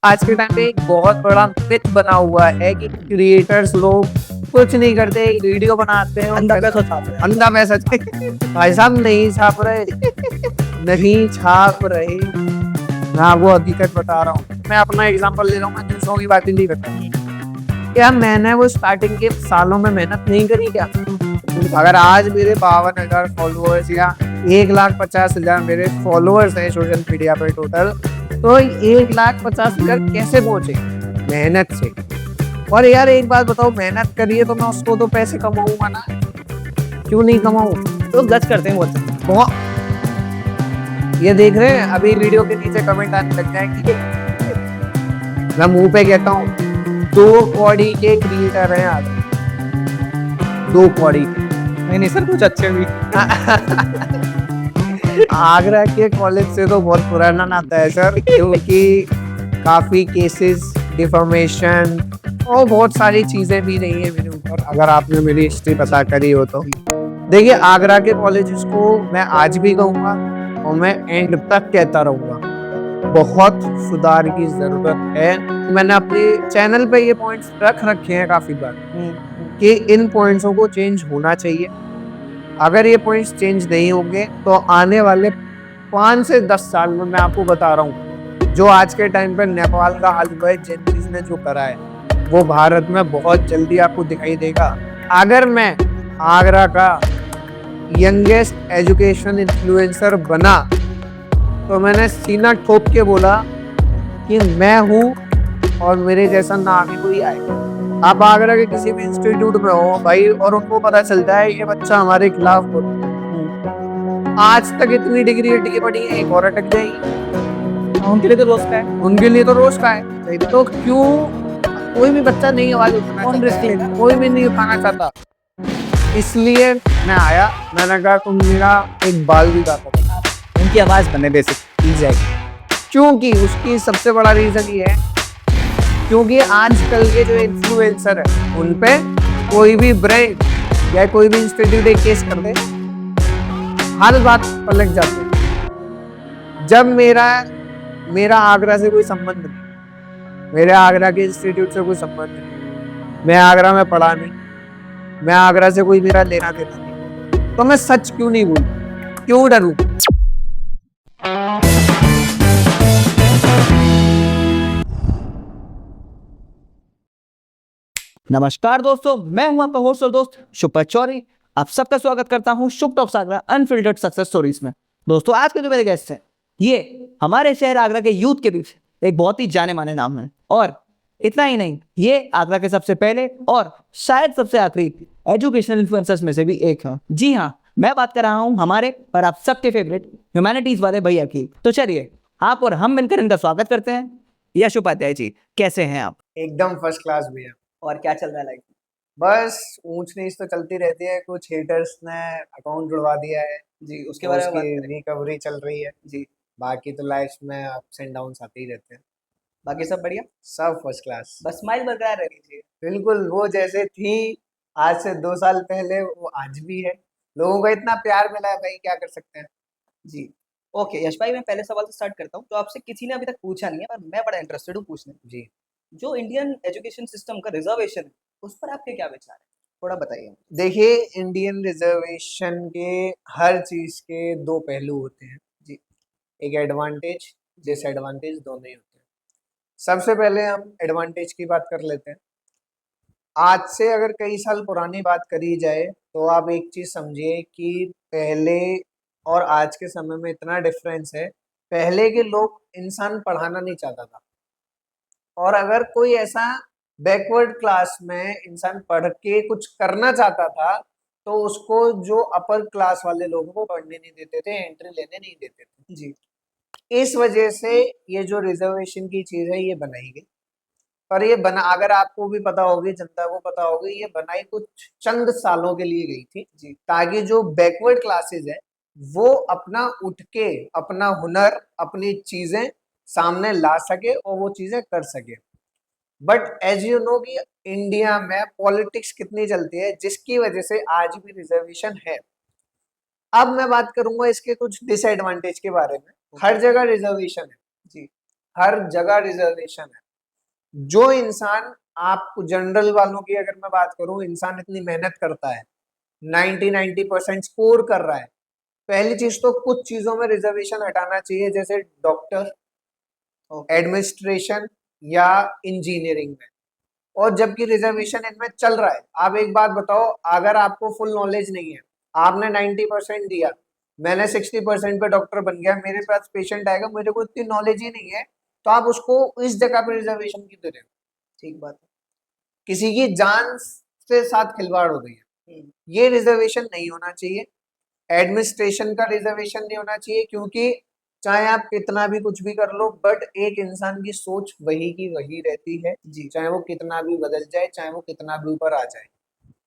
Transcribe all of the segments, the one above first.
आज के टाइम पे एक बहुत बड़ा मिथ बना हुआ है कि क्रिएटर्स लोग कुछ नहीं करते, एक वीडियो बनाते हैं और अंधा पैसा छाप रहे हैं। अंधा पैसा भाई साहब नहीं छाप रहे, नहीं छाप रहे। मैं आपको हकीकत बता रहा हूँ, मैं अपना एग्जांपल ले रहा हूँ, मैं दूसरों की बातें नहीं करता। क्या मैंने वो स्टार्टिंग के सालों में मेहनत नहीं करी क्या? अगर आज मेरे 52,000 फॉलोअर्स या 1,50,000 मेरे फॉलोअर्स हैं सोशल मीडिया पे टोटल, तो 1,50,000 कैसे पहुंचे? मेहनत से। और यार एक बात बताओ, मेहनत करिए तो मैं उसको तो पैसे कमाऊंगा ना, क्यों नहीं कमाऊं? तो जज करते हैं बहुत। बहुत ये देख रहे हैं, अभी वीडियो के नीचे कमेंट आने लग जाएंगे। मैं मुंह पे कहता हूँ, 2 कौड़ी के क्रिएटर हैं आज, 2 कौड़ी के। नहीं सर, कुछ अच्छे भी। आगरा के कॉलेज से तो बहुत पुराना नाता है सर, क्योंकि काफी केसेस, डिफॉर्मेशन और बहुत सारी चीजें भी रही है मेरे ऊपर, अगर आपने मेरी हिस्ट्री पता करी हो तो। देखिए, आगरा के कॉलेजेस को मैं आज भी कहूँगा और मैं एंड तक कहता रहूँगा, बहुत सुधार की जरूरत है। मैंने अपने चैनल पे ये पॉइंट्स रख रखे हैं काफी बार कि इन पॉइंट्सों को चेंज होना चाहिए। अगर ये पॉइंट्स चेंज नहीं होंगे तो आने वाले 5 से 10 साल में, मैं आपको बता रहा हूँ, जो आज के टाइम पे नेपाल का हाल हुआ है, जेनजीज ने जो करा है, वो भारत में बहुत जल्दी आपको दिखाई देगा। अगर मैं आगरा का यंगेस्ट एजुकेशन इन्फ्लुएंसर बना तो मैंने सीना ठोक के बोला कि मैं हूँ और मेरे जैसा ना भी कोई आए। आप आगरा के किसी भी इंस्टीट्यूट में हो भाई, और उनको पता चलता है ये बच्चा हमारे खिलाफ हो, आज तक इतनी डिग्री अटकी पड़ी है, एक और अटक जाएगी। उनके लिए तो रोज का है। उनके लिए तो रोज का है। तो क्यों कोई भी बच्चा नहीं आवाज उठाना कौन रिस्क चाहता, लेगा? कोई भी नहीं उठाना चाहता। इसलिए मैं आया, मैंने कहा तुम मेरा एक बाल भी काटो, उनकी आवाज बने बेसिक एग्जैक्ट। क्योंकि उसकी सबसे बड़ा रीजन ये है, क्योंकि आजकल के जो इन्फ्लुएंसर है उन पे कोई भी ब्रांड या कोई भी इंस्टीट्यूट एक केस कर दे, हर बात पलट जाती है। जब मेरा आगरा से कोई संबंध नहीं, मेरे आगरा के इंस्टीट्यूट से कोई संबंध नहीं, मैं आगरा में पढ़ा नहीं, मैं आगरा से कोई मेरा लेना देना नहीं, तो मैं सच क्यों नहीं बोलूं, क्यों डरूं? नमस्कार दोस्तों, मैं हूं आपका होस्ट और दोस्त शुभ पचौरी। आप सबका स्वागत करता हूं Shubh talks Agra unfiltered success stories में। दोस्तों, आज के जो मेरे गेस्ट हैं, ये हमारे शहर आगरा के यूथ के बीच एक बहुत ही जाने माने नाम है। और इतना ही नहीं, ये आगरा के सबसे पहले और शायद सबसे आखिरी एजुकेशनल इन्फ्लुएंसर्स में से भी एक है। जी हाँ, मैं बात कर रहा हूँ हमारे और आप सबके फेवरेट ह्यूमैनिटीज वाले भैया की। तो चलिए, आप और हम मिलकर इनका स्वागत करते हैं। यश उपाध्याय जी, कैसे हैं आप? एकदम फर्स्ट क्लास भैया। और क्या चल रहा है लाइफ? बस ऊंच नीच तो चलती रहती है, कुछ हेटर्स ने अकाउंट जुड़वा दिया है जी, उसके तो बारे में बात उसकी करें। रिकवरी चल रही है। जी, बाकी तो लाइफ में अप्स एंड डाउन्स आते ही रहते हैं। बाकी सब बढ़िया। सब फर्स्ट क्लास। बस स्माइल बरकरार रहनी चाहिए। बिल्कुल वो जैसे थी आज से 2 साल पहले, वो आज भी है। लोगों का इतना प्यार मिला है भाई, क्या कर सकते हैं। जी, ओके यश भाई, मैं पहले सवाल से स्टार्ट करता हूँ, जो आपसे किसी ने अभी तक पूछा नहीं है और मैं बड़ा इंटरेस्टेड हूँ पूछने में। जी जो इंडियन एजुकेशन सिस्टम का रिजर्वेशन है, उस पर आपके क्या विचार है? थोड़ा बताइए। देखिए, इंडियन रिजर्वेशन के हर चीज के 2 पहलू होते हैं। जी, एक एडवांटेज, डिसएडवांटेज दोनों ही होते हैं। सबसे पहले हम एडवांटेज की बात कर लेते हैं। आज से अगर कई साल पुरानी बात करी जाए तो आप एक चीज समझिए कि पहले और आज के समय में इतना डिफरेंस है। पहले के लोग, इंसान पढ़ाना नहीं चाहता था, और अगर कोई ऐसा बैकवर्ड क्लास में इंसान पढ़ के कुछ करना चाहता था तो उसको जो अपर क्लास वाले लोगों को पढ़ने नहीं देते थे, एंट्री लेने नहीं देते थे। जी, इस वजह से ये जो रिजर्वेशन की चीज है ये बनाई गई। पर ये बना, अगर आपको भी पता होगी, जनता को पता होगी, ये बनाई कुछ चंद सालों के लिए गई थी जी, ताकि जो बैकवर्ड क्लासेस है वो अपना उठ के अपना हुनर, अपनी चीजें सामने ला सके और वो चीजें कर सके। बट एज यू नो कि इंडिया में पॉलिटिक्स कितनी चलती है, जिसकी वजह से आज भी रिजर्वेशन है। अब मैं बात करूंगा इसके कुछ डिसएडवांटेज के बारे में। हर जगह रिजर्वेशन है जी, हर जगह रिजर्वेशन है। जो इंसान, आप जनरल वालों की अगर मैं बात करूं, इंसान इतनी मेहनत करता है, 90% स्कोर कर रहा है, पहली चीज तो कुछ चीजों में रिजर्वेशन हटाना चाहिए, जैसे डॉक्टर, एडमिनिस्ट्रेशन या इंजीनियरिंग में। और जबकि रिजर्वेशन इनमें चल रहा है, आप एक बात बताओ, अगर आपको फुल नॉलेज नहीं है, आपने 90% दिया, मैंने 60% पे डॉक्टर बन गया, मेरे पास पेशेंट आएगा, मेरे को इतनी नॉलेज ही नहीं है, तो आप उसको इस जगह पे रिजर्वेशन क्यों दे रहे हो? ठीक बात किसी की जान से साथ खिलवाड़ हो गई है। ये रिजर्वेशन नहीं होना चाहिए। एडमिनिस्ट्रेशन का रिजर्वेशन नहीं होना चाहिए, क्योंकि चाहे आप कितना भी कुछ भी कर लो, बट एक इंसान की सोच वही की वही रहती है जी, चाहे वो कितना भी बदल जाए, चाहे वो कितना भी ऊपर आ जाए।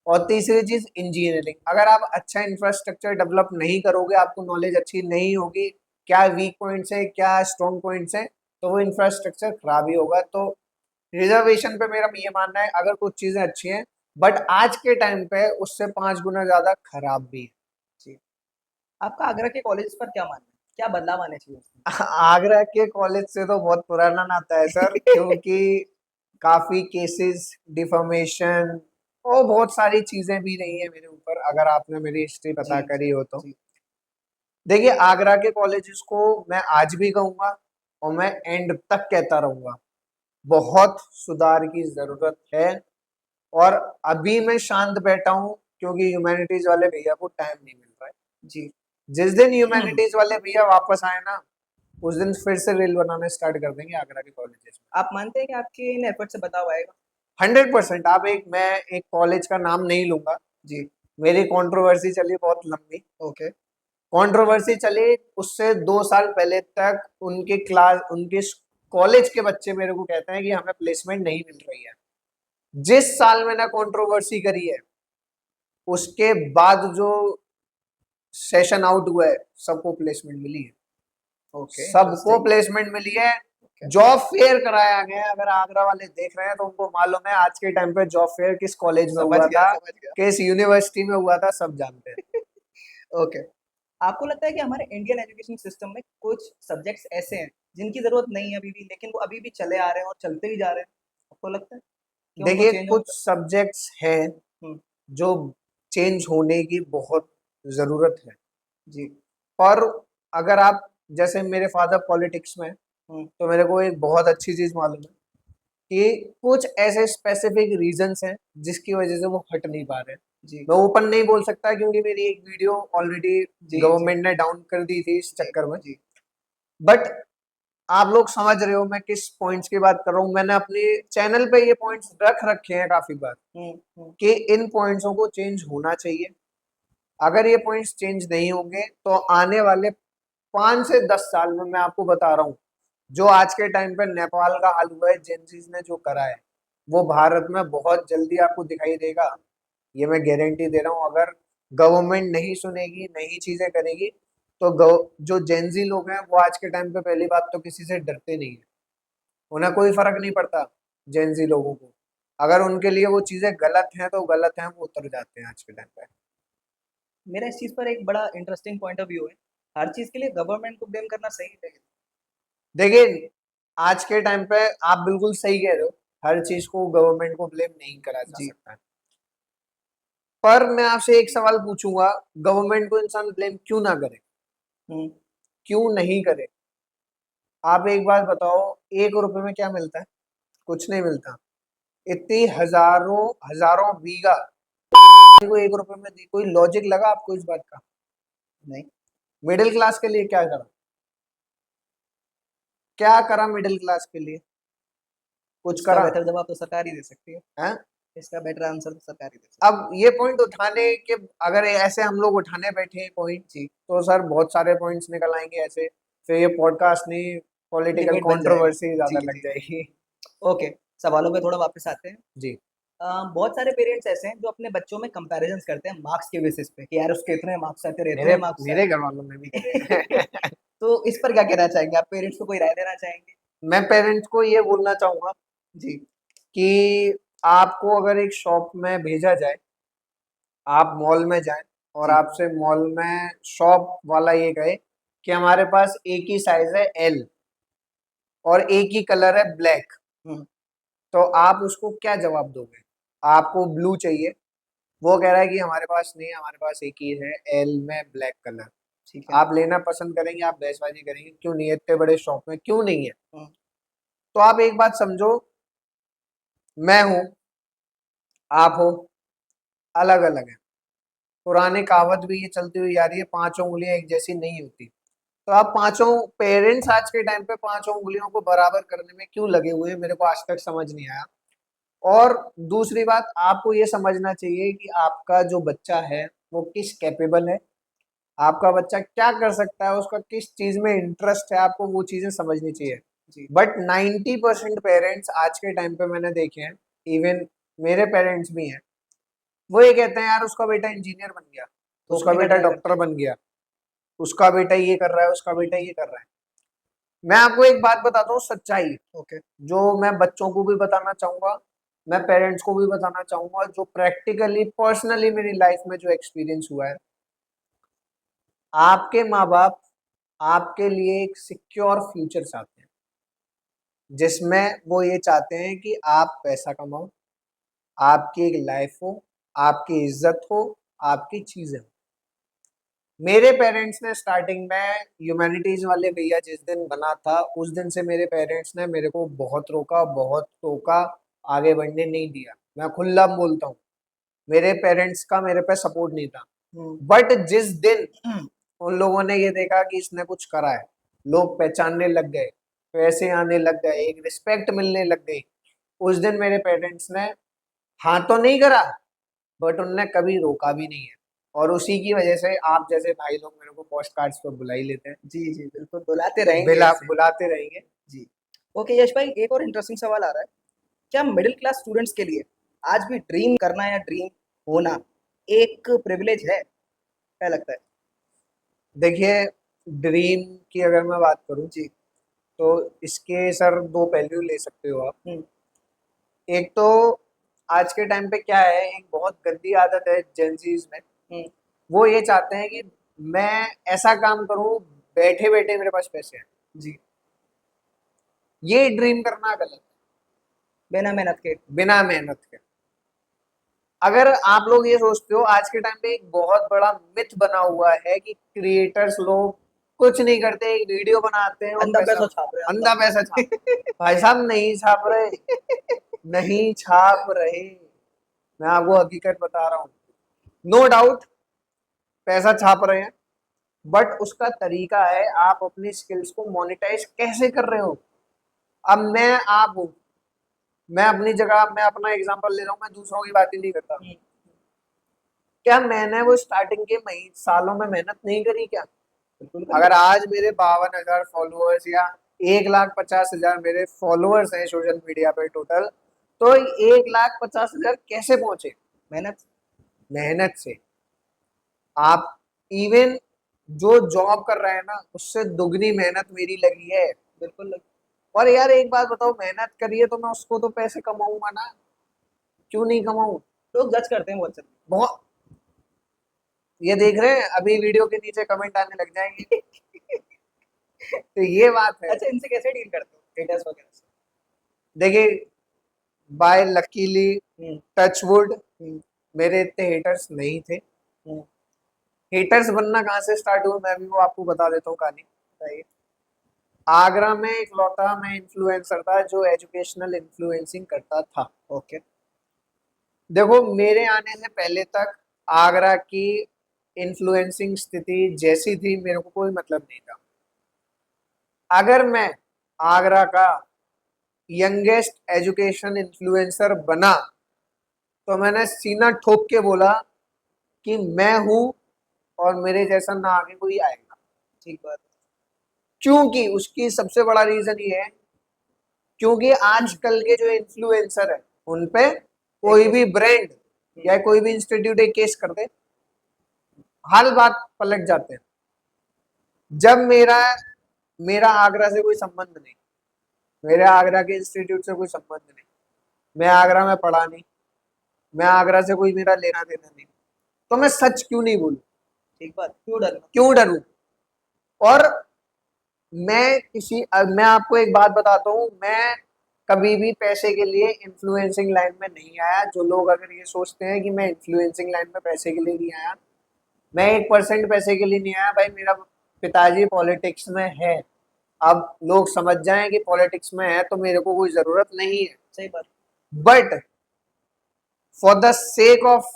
और तीसरी चीज इंजीनियरिंग, अगर आप अच्छा इंफ्रास्ट्रक्चर डेवलप नहीं करोगे, आपको नॉलेज अच्छी नहीं होगी, क्या वीक पॉइंट्स है क्या स्ट्रॉन्ग पॉइंट्स है, तो वो इंफ्रास्ट्रक्चर खराब ही होगा। तो रिजर्वेशन पे मेरा ये मानना है, अगर कुछ चीजें अच्छी हैं, बट आज के टाइम पे उससे 5 गुना ज्यादा खराब भी है जी। आपका आगरा के कॉलेज पर क्या मानना है, क्या बदलाव आने चाहिए उसमें? आगरा के कॉलेज से तो बहुत पुराना नाता है सर, क्योंकि काफी केसेस, डिफॉर्मेशन और बहुत सारी चीजें भी रही है मेरे ऊपर, अगर आपने मेरी हिस्ट्री पता जी करी हो तो। जी देखिए, आगरा के कॉलेजेस को मैं आज भी कहूंगा और मैं एंड तक कहता रहूंगा, बहुत सुधार की जरूरत है। और अभी मैं शांत बैठा हूँ क्योंकि ह्यूमैनिटीज वाले भैया को टाइम नहीं मिल रहा है जी। जिस दिन ह्यूमैनिटीज वाले भैया वापस आए ना, उस दिन फिर से रेल बनाना स्टार्ट कर देंगे आगरा के कॉलेजेस में। आप मानते हैं कि आपके इन एफर्ट से बदलाव आएगा? 100%। आप मैं एक कॉलेज का नाम नहीं लूंगा जी, मेरी कंट्रोवर्सी चली बहुत लंबी। ओके। कंट्रोवर्सी चली उससे 2 साल पहले तक, उनके कॉलेज के बच्चे मेरे को कहते हैं कि हमें प्लेसमेंट नहीं मिल रही है। जिस साल मैंने कंट्रोवर्सी करी है, उसके बाद जो सेशन आउट हुआ है, सबको प्लेसमेंट मिली है। ओके, सबको प्लेसमेंट मिली है। जॉब फेयर कराया गया है, अगर आगरा वाले देख रहे हैं तो उनको मालूम है आज के टाइम पे जॉब फेयर किस कॉलेज में हुआ था, समझ गया। किस यूनिवर्सिटी में हुआ था, सब जानते हैं। ओके। आपको लगता है कि हमारे इंडियन एजुकेशन सिस्टम में कुछ सब्जेक्ट्स ऐसे हैं जिनकी जरूरत नहीं है अभी भी, लेकिन वो अभी भी चले आ रहे हैं और चलते ही जा रहे हैं? आपको लगता है कि उनको देखिए, चेंज कुछ होगा? सब्जेक्ट्स हैं हम्म, जो चेंज होने की बहुत जरूरत है जी। पर अगर आप, जैसे मेरे फादर पॉलिटिक्स में हैं, हम्म, तो मेरे को एक बहुत अच्छी चीज मालूम है कि कुछ ऐसे स्पेसिफिक रीजंस हैं जिसकी वजह से वो हट नहीं पा रहे हैं। जी मैं ओपन नहीं बोल सकता क्योंकि मेरी एक वीडियो ऑलरेडी जी गवर्नमेंट ने डाउन कर दी थी इस जी चक्कर में। जी। बट आप लोग समझ रहे हो मैं किस पॉइंट्स की बात कर रहा हूँ, मैंने अपने चैनल पे ये पॉइंट्स रख रखे हैं काफी बार हम्म, हम्म, कि इन पॉइंट्सों को चेंज होना चाहिए। अगर ये पॉइंट्स चेंज नहीं होंगे तो आने वाले 5 से 10 साल में, मैं आपको बता रहा हूँ, जो आज के टाइम पे नेपाल का हाल हुआ है, जेनजीज ने जो करा है, वो भारत में बहुत जल्दी आपको दिखाई देगा। ये मैं गारंटी दे रहा हूँ। अगर गवर्नमेंट नहीं सुनेगी, नई चीजें करेगी, तो जो जेनजी लोग हैं वो आज के टाइम पे, पहली बात तो किसी से डरते नहीं है, उन्हें कोई फर्क नहीं पड़ता जेनजी लोगों को। अगर उनके लिए वो चीजें गलत हैं तो गलत हैं, वो उतर जाते हैं आज के टाइम पे। मेरा इस चीज पर एक बड़ा इंटरेस्टिंग पॉइंट ऑफ व्यू है। हर चीज के लिए गवर्नमेंट को ब्लेम करना सही है? देखिए, आज के टाइम पे आप बिल्कुल सही कह रहे हो, हर चीज को गवर्नमेंट को ब्लेम नहीं करा जा जी। सकता है। पर मैं आपसे एक सवाल पूछूंगा, गवर्नमेंट को इंसान ब्लेम क्यों ना करे, हम्म, क्यों नहीं करे? आप एक बात बताओ, 1 रुपए में क्या मिलता है? कुछ नहीं मिलता। इतनी हजारों हजारों बीघा को 1 रुपए में दी, कोई लॉजिक लगा आपको इस बात का? नहीं। मिडिल क्लास के लिए क्या करा? क्या करा मिडिल क्लास के लिए? कुछ इसका करा बेहतर जवाब तो सरकार ही दे सकती है। है? इसका बेटर आंसर तो सरकार ही दे सकती अब ये पॉइंट उठाने के, अगर ऐसे हम लोग उठाने बैठे हैं पॉइंट जी, तो सर बहुत सारे पॉइंट्स निकल आएंगे ऐसे, फिर ये पॉडकास्ट नहीं, है। पॉलिटिकल डिबेट बन जाएगा। कंट्रोवर्सी ज्यादा जी लग जी। जाएगी। ओके। सवालों पे थोड़ा वापस आते हैं। जी। बहुत सारे पेरेंट्स ऐसे हैं जो अपने बच्चों में कंपैरिजन करते हैं मार्क्स के बेसिस पे कि यार उसके इतने मार्क्स आए, तेरे मेरे इतने मार्क्स मेरे आए। घर वालों ने भी करे। तो इस पर क्या कहना चाहेंगे आप? पेरेंट्स को कोई राय देना चाहेंगे? मैं पेरेंट्स को ये बोलना चाहूंगा जी कि आपको अगर एक शॉप में भेजा जाए, आप मॉल में जाएं और जी आपसे मॉल में शॉप वाला ये कहे कि हमारे पास एक ही साइज है, एल, और एक ही कलर है ब्लैक, हम्म, तो आप उसको क्या जवाब दोगे? आपको ब्लू चाहिए, वो कह रहा है कि हमारे पास नहीं है, हमारे पास एक ही है एल में ब्लैक कलर। ठीक है। आप लेना पसंद करेंगे, आप बहसबाजी करेंगे, क्यों नहीं है, इतने बड़े शॉप में क्यों नहीं है? हम्म, तो आप एक बात समझो, मैं हूं, आप हो, अलग अलग है। पुरानी कहावत भी ये चलती हुई आ रही है, पांचों उंगलियां एक जैसी नहीं होती। तो आप पांचों पेरेंट्स आज के टाइम पे पांचों उंगलियों को बराबर करने में क्यों लगे हुए हैं, मेरे को आज तक समझ नहीं आया। और दूसरी बात, आपको ये समझना चाहिए कि आपका जो बच्चा है वो किस कैपेबल है, आपका बच्चा क्या कर सकता है, उसका किस चीज में इंटरेस्ट है, आपको वो चीजें समझनी चाहिए। जी। बट 90% पेरेंट्स आज के टाइम पे मैंने देखे हैं, इवन मेरे पेरेंट्स भी हैं, वो ये कहते हैं यार उसका बेटा इंजीनियर बन गया, उसका थोपने का बेटा ट्राई डॉक्टर बन गया, उसका बेटा ये कर रहा है, उसका बेटा ये कर रहा है। मैं आपको एक बात बताता हूँ, सच्चाई ओके। जो मैं बच्चों को भी बताना चाहूंगा, मैं पेरेंट्स को भी बताना चाहूंगा, जो प्रैक्टिकली पर्सनली मेरी लाइफ में जो एक्सपीरियंस हुआ है। आपके माँ बाप आपके लिए एक सिक्योर फ्यूचर चाहते हैं, जिसमें वो ये चाहते हैं कि आप पैसा कमाओ, आपकी एक लाइफ हो, आपकी इज्जत हो, आपकी चीजें हो। मेरे पेरेंट्स ने स्टार्टिंग में ह्यूमैनिटीज वाले भैया जिस दिन बना था, उस दिन से मेरे पेरेंट्स ने मेरे को बहुत रोका, बहुत टोका, आगे बढ़ने नहीं दिया। मैं खुला बोलता हूँ, मेरे पेरेंट्स का मेरे पे सपोर्ट नहीं था। बट जिस दिन उन लोगों ने ये देखा कि इसने कुछ करा है, लोग पहचानने लग गए, पैसे आने लग गए, एक रिस्पेक्ट मिलने लग गई, उस दिन मेरे पेरेंट्स ने हाँ तो नहीं करा, बट उनने कभी रोका भी नहीं है। और उसी की वजह से आप जैसे भाई लोग मेरे को पोस्ट कार्ड्स पे बुला ही लेते हैं। जी जी बिल्कुल, बुलाते रहेंगे ऐसे। बुलाते रहेंगे। जी। ओके यश भाई, एक और इंटरेस्टिंग सवाल आ रहा है। क्या मिडिल क्लास स्टूडेंट्स के लिए आज भी ड्रीम करना या ड्रीम होना एक प्रिविलेज है? क्या लगता है? देखिए, ड्रीम की अगर मैं बात करूं जी। तो इसके सर दो पहलू ले सकते हो आप। हम्म, एक तो आज के टाइम पे क्या है, एक बहुत गंदी आदत है जेंजीज में, हम्म, वो ये चाहते हैं कि मैं ऐसा काम करूं बैठे बैठे मेरे पास पैसे हैं। जी। ये ड्रीम करना गलत है, बिना मेहनत के। बिना मेहनत के। अगर आप लोग ये सोचते हो, आज के टाइम पे एक बहुत बड़ा मिथ बना हुआ है कि क्रिएटर्स लोग कुछ नहीं करते, एक वीडियो बनाते हैं और अंधा पैसा, पैसा छाप रहे हैं, अंधा पैसा छाप। भाई साहब नहीं छाप रहे, नहीं छाप रहे, मैं आपको हकीकत बता रहा हूँ। नो डाउट पैसा छाप रहे हैं, बट उसका तरीका है आप अपनी स्किल्स को मोनेटाइज कैसे कर रहे हो। अब मैं आप हूँ, मैं अपनी जगह, मैं अपना एग्जांपल ले रहा हूँ, मैं दूसरों की बात ही नहीं करता। क्या मैंने वो स्टार्टिंग के महीने सालों में मेहनत नहीं करी क्या? बिल्कुल अगर आज मेरे 52,000 फॉलोअर्स या 1,50,000 मेरे फॉलोअर्स हैं सोशल मीडिया पे टोटल, तो 1,50,000 कैसे पहुंचे? मेहनत। मेहनत से। आप इवन जो जॉब कर रहे हैं ना, उससे दुगनी मेहनत मेरी लगी है। बिल्कुल। और यार एक बात बताओ, मेहनत करिए तो मैं उसको तो पैसे कमाऊंगा ना, क्यों नहीं कमाऊं? लोग जज करते हैं बहुत से। बहुत, ये देख रहे हैं अभी वीडियो के नीचे कमेंट आने लग जाएंगे। तो ये बात है। अच्छा, इनसे कैसे डील करते हो, हेटर्स वगैरह से? देखिए, बाय लकीली, हम्म, टचवुड, हम्म, मेरे इतने हेटर्स नहीं थे। हम्म, हेटर्स बनना कहाँ से स्टार्ट हुआ, मैं भी वो आपको बता देता हूँ कहानी। बताइए। आगरा में एक लौता मैं इन्फ्लुएंसर था जो एजुकेशनल इन्फ्लुएंसिंग करता था। ओके। देखो, मेरे आने से पहले तक आगरा की इन्फ्लुएंसिंग स्थिति जैसी थी, मेरे को कोई मतलब नहीं था। अगर मैं आगरा का यंगेस्ट एजुकेशन इन्फ्लुएंसर बना, तो मैंने सीना ठोक के बोला कि मैं हूं और मेरे जैसा ना आगे कोई आएगा। ठीक बात। क्योंकि उसकी सबसे बड़ा रीजन ये है, क्योंकि आजकल के जो इन्फ्लुएंसर है उन पे कोई भी ब्रांड या कोई भी इंस्टीट्यूट एक केस कर दे, हर बात पलट जाते हैं। जब मेरा मेरा आगरा से कोई संबंध नहीं, मेरे आगरा के इंस्टीट्यूट से कोई संबंध नहीं, मैं आगरा में पढ़ा नहीं, मैं आगरा से कोई मेरा लेना देना नहीं, तो मैं सच क्यों नहीं बोलूं? ठीक बात, क्यों डरना? क्यों डरूं? और मैं आपको एक बात बताता हूँ, मैं कभी भी पैसे के लिए इन्फ्लुएंसिंग लाइन में नहीं आया। जो लोग अगर ये सोचते हैं कि मैं इन्फ्लुएंसिंग लाइन में पैसे के लिए नहीं आया, मैं 1% पैसे के लिए नहीं आया भाई। मेरा पिताजी पॉलिटिक्स में है। अब लोग समझ जाएं कि पॉलिटिक्स में है तो मेरे को कोई जरूरत नहीं है, सही बात। But for the sake of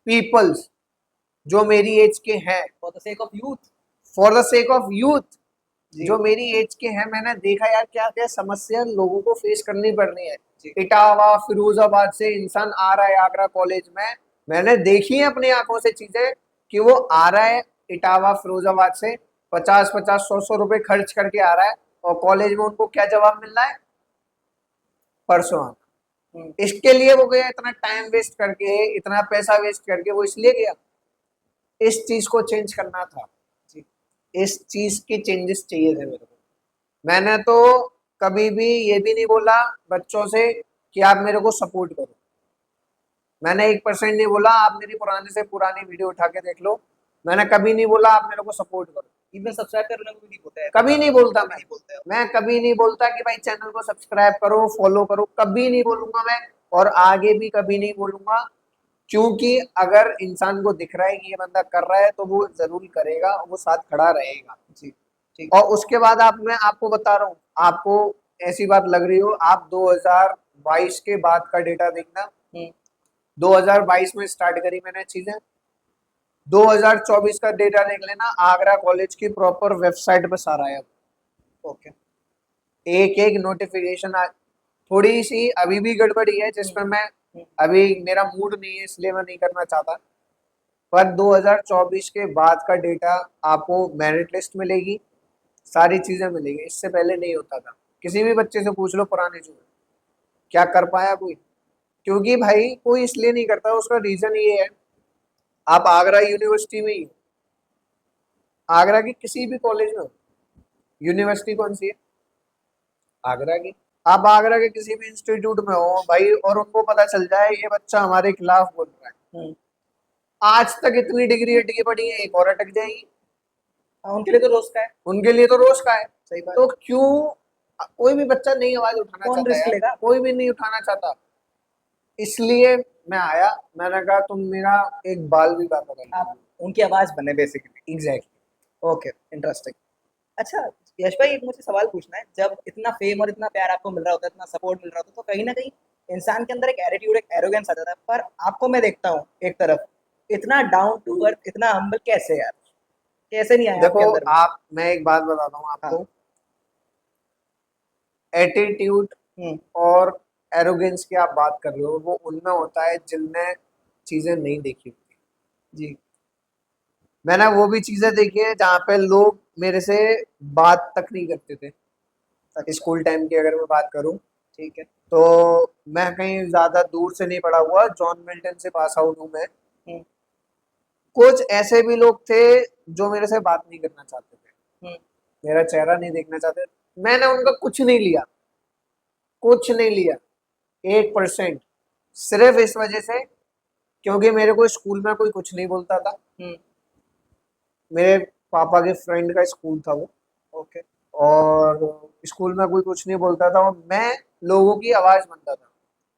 peoples जो मेरी एज के हैं, for the sake of youth. For the sake of youth जी। जो मेरी एज के हैं, मैंने देखा यार क्या क्या समस्या लोगों को फेस करनी पड़ रही है। जी। इटावा फिरोजाबाद से इंसान आ रहा है आगरा कॉलेज में, मैंने देखी है अपनी आंखों से चीजें कि वो आ रहा है इटावा फिरोजाबाद से 50-50 100-100 रुपए खर्च करके आ रहा है, और कॉलेज में उनको क्या जवाब मिल रहा है, परसों आना। इसके लिए वो गया, इतना टाइम वेस्ट करके, इतना पैसा वेस्ट करके वो इसलिए गया। इस चीज को चेंज करना था। जी। इस चीज की चेंजेस चाहिए थे मेरे को। मैंने तो कभी भी ये भी नहीं बोला बच्चों से कि आप मेरे को सपोर्ट करो। मैंने 1% नहीं बोला आप मेरी पुराने से पुरानी वीडियो उठा के देख लो। मैंने कभी नहीं बोला आप मेरे को सपोर्ट करो। इवन सब्सक्राइब करने को भी नहीं बोलते हैं। कभी नहीं बोलता मैं। नहीं बोलते हैं। मैं कभी नहीं बोलता कि भाई चैनल को सब्सक्राइब करो, फॉलो करो, कभी नहीं बोलूंगा मैं, और आगे भी कभी नहीं बोलूंगा। क्योंकि अगर इंसान को दिख रहा है कि ये बंदा कर रहा है तो वो जरूर करेगा, वो साथ खड़ा रहेगा। जी। ठीक। और उसके बाद मैं आपको बता रहा हूँ, आपको ऐसी बात लग रही हो, आप 2022 के बाद का डेटा देखना। 2022 में स्टार्ट करी मैंने चीजें, 2024 का डेटा देख लेना, आगरा कॉलेज की प्रॉपर वेबसाइट पे सारा है। ओके। एक एक नोटिफिकेशन थोड़ी सी अभी भी गड़बड़ी है जिसमें मैं अभी मेरा मूड नहीं है इसलिए मैं नहीं करना चाहता। पर 2024 के बाद का डेटा आपको मेरिट लिस्ट मिलेगी, सारी चीजें मिलेगी। इससे पहले नहीं होता था। किसी भी बच्चे से पूछ लो पुराने जो क्या कर पाया कोई, क्योंकि भाई कोई इसलिए नहीं करता, उसका रीजन ये है, आप आगरा यूनिवर्सिटी में ही हो, आगरा की किसी भी कॉलेज में हो, यूनिवर्सिटी कौन सी है, आगरा की। आप आगरा के किसी भी इंस्टीट्यूट में हो भाई, और उनको पता चल जाए ये बच्चा हमारे खिलाफ बोल रहा है, आज तक इतनी डिग्री अटकी पड़ी है, एक और अटक जाएगी। उनके लिए तो रोज का है। उनके लिए तो रोज का है। सही बात। तो क्यों कोई भी बच्चा नहीं आवाज उठाना कौन चाहता रिस्क यार, लेगा? कोई भी नहीं उठाना चाहता। इसलिए मैं आया, मैंने कहा तुम मेरा एक बाल भी बात कर आप उनकी आवाज बने बेसिकली। एग्जैक्टली। Okay, interesting. अच्छा यश भाई, एक मुझे सवाल पूछना है। जब इतना फेम और इतना प्यार आपको मिल रहा होता है, इतना सपोर्ट मिल रहा होता है, तो कहीं ना कहीं इंसान के अंदर एक एटीट्यूड, एक एरोगेंस आ जाता है। पर आपको मैं देखता हूँ एक तरफ इतना डाउन टू अर्थ, इतना हम्बल, कैसे यार, कैसे नहीं आया आपके देखो अंदर? आप, मैं एक बात बताता हूँ आपको, हाँ। एटीट्यूड हम्म। और एरोगेंस की आप बात कर रहे हो, वो उनमें होता है जिनने चीजें नहीं देखी होती। जी। मैंने वो भी चीजें देखी है जहाँ पे लोग मेरे से बात तक नहीं करते थे। अच्छा। स्कूल टाइम की अगर मैं बात करूँ, ठीक है। तो मैं कहीं ज्यादा दूर से नहीं पढ़ा हुआ, जॉन मिल्टन से पास आउट हूँ मैं। हम्म। कुछ ऐसे भी लोग थे जो मेरे से बात नहीं करना चाहते थे, हम्म। मेरा चेहरा नहीं देखना चाहते। मैंने उनका कुछ नहीं लिया, कुछ नहीं लिया, 1%। सिर्फ इस वजह से क्योंकि मेरे को स्कूल में कोई कुछ नहीं बोलता था। हम्म। मेरे पापा के फ्रेंड का स्कूल था वो, ओके। और स्कूल में कोई कुछ नहीं बोलता था और मैं लोगों की आवाज बनता था।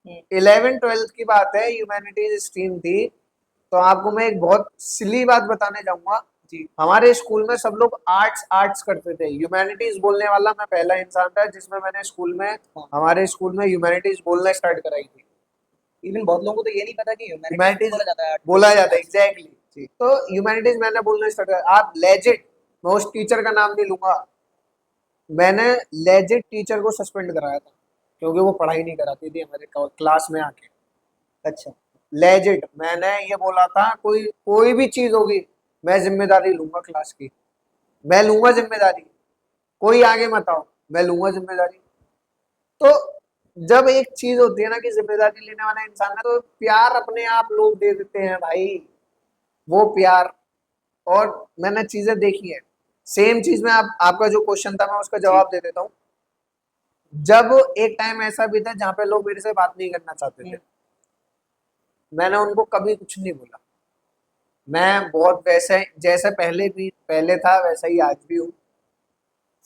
हम्म। 11th-12th की बात है, ह्यूमैनिटीज स्ट्रीम थी। तो आपको मैं एक बहुत सिली बात बताने जाऊंगा। जी। हमारे स्कूल में सब लोग आर्ट्स आर्ट्स करते थे, ह्यूमैनिटीज बोलने वाला मैं पहला इंसान था जिसमें मैंने स्कूल में, हमारे स्कूल में ह्यूमैनिटीज बोलना स्टार्ट कराई थी। इवन बहुत लोगों को तो ये नहीं पता कि ह्यूमैनिटीज बोला जाता है। बोला जाता है, एग्जैक्टली। जी। तो ह्यूमैनिटीज मैंने बोलना स्टार्ट करा। आप लेजिट, मैं उस टीचर का नाम नहीं लूंगा, मैंने लेजिट टीचर को सस्पेंड कराया था क्योंकि वो पढ़ाई नहीं कराती थी हमारे क्लास में आके। अच्छा। लेजिट मैंने ये बोला था, कोई कोई भी चीज होगी मैं जिम्मेदारी लूंगा क्लास की, मैं लूंगा जिम्मेदारी, कोई आगे मत आओ, मैं लूंगा जिम्मेदारी। तो जब एक चीज होती है ना कि जिम्मेदारी लेने वाला इंसान है, तो प्यार अपने आप लोग दे देते हैं भाई, वो प्यार। और मैंने चीजें देखी है। सेम चीज में आपका जो क्वेश्चन था मैं उसका जवाब दे देता हूँ। जब एक टाइम ऐसा भी था जहाँ पे लोग मेरे से बात नहीं करना चाहते थे, मैंने उनको कभी कुछ नहीं बोला। मैं बहुत वैसे जैसे पहले था वैसा ही आज भी हूँ।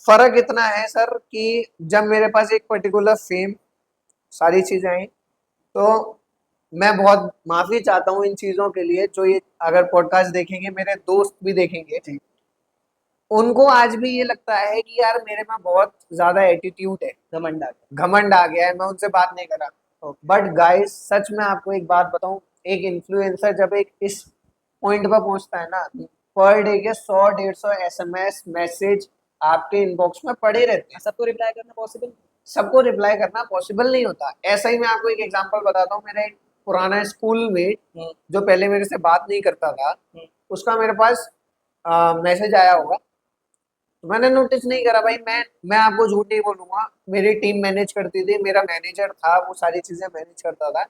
फर्क इतना है सर कि जब मेरे पास एक पर्टिकुलर फेम सारी चीजें आई, तो मैं बहुत माफी चाहता हूँ इन चीजों के लिए। जो ये अगर पॉडकास्ट देखेंगे, मेरे दोस्त भी देखेंगे, जी। उनको आज भी ये लगता है कि यार मेरे में बहुत ज्यादा एटीट्यूड है, घमंड आ गया। घमंड आ गया है, मैं उनसे बात नहीं कर रहा। Okay. बट गाइस, सच में आपको एक बात बताऊं, एक इन्फ्लुएंसर जब एक इस पॉइंट पर पहुंचता है ना, पर डे के 100-150 एसएमएस मैसेज आपके इनबॉक्स में पड़े रहते हैं। सबको रिप्लाई करना पॉसिबल? सबको रिप्लाई करना पॉसिबल नहीं होता। ऐसा ही मैं आपको एक एग्जांपल बताता हूँ। मेरा एक पुराना स्कूल में जो पहले मेरे से बात नहीं करता था, उसका मेरे पास मैसेज आया होगा, तो मैंने नोटिस नहीं करा भाई। मैं आपको झूठ नहीं बोलूंगा, मेरी टीम मैनेज करती थी, मेरा मैनेजर था, वो सारी चीजें मैनेज करता था।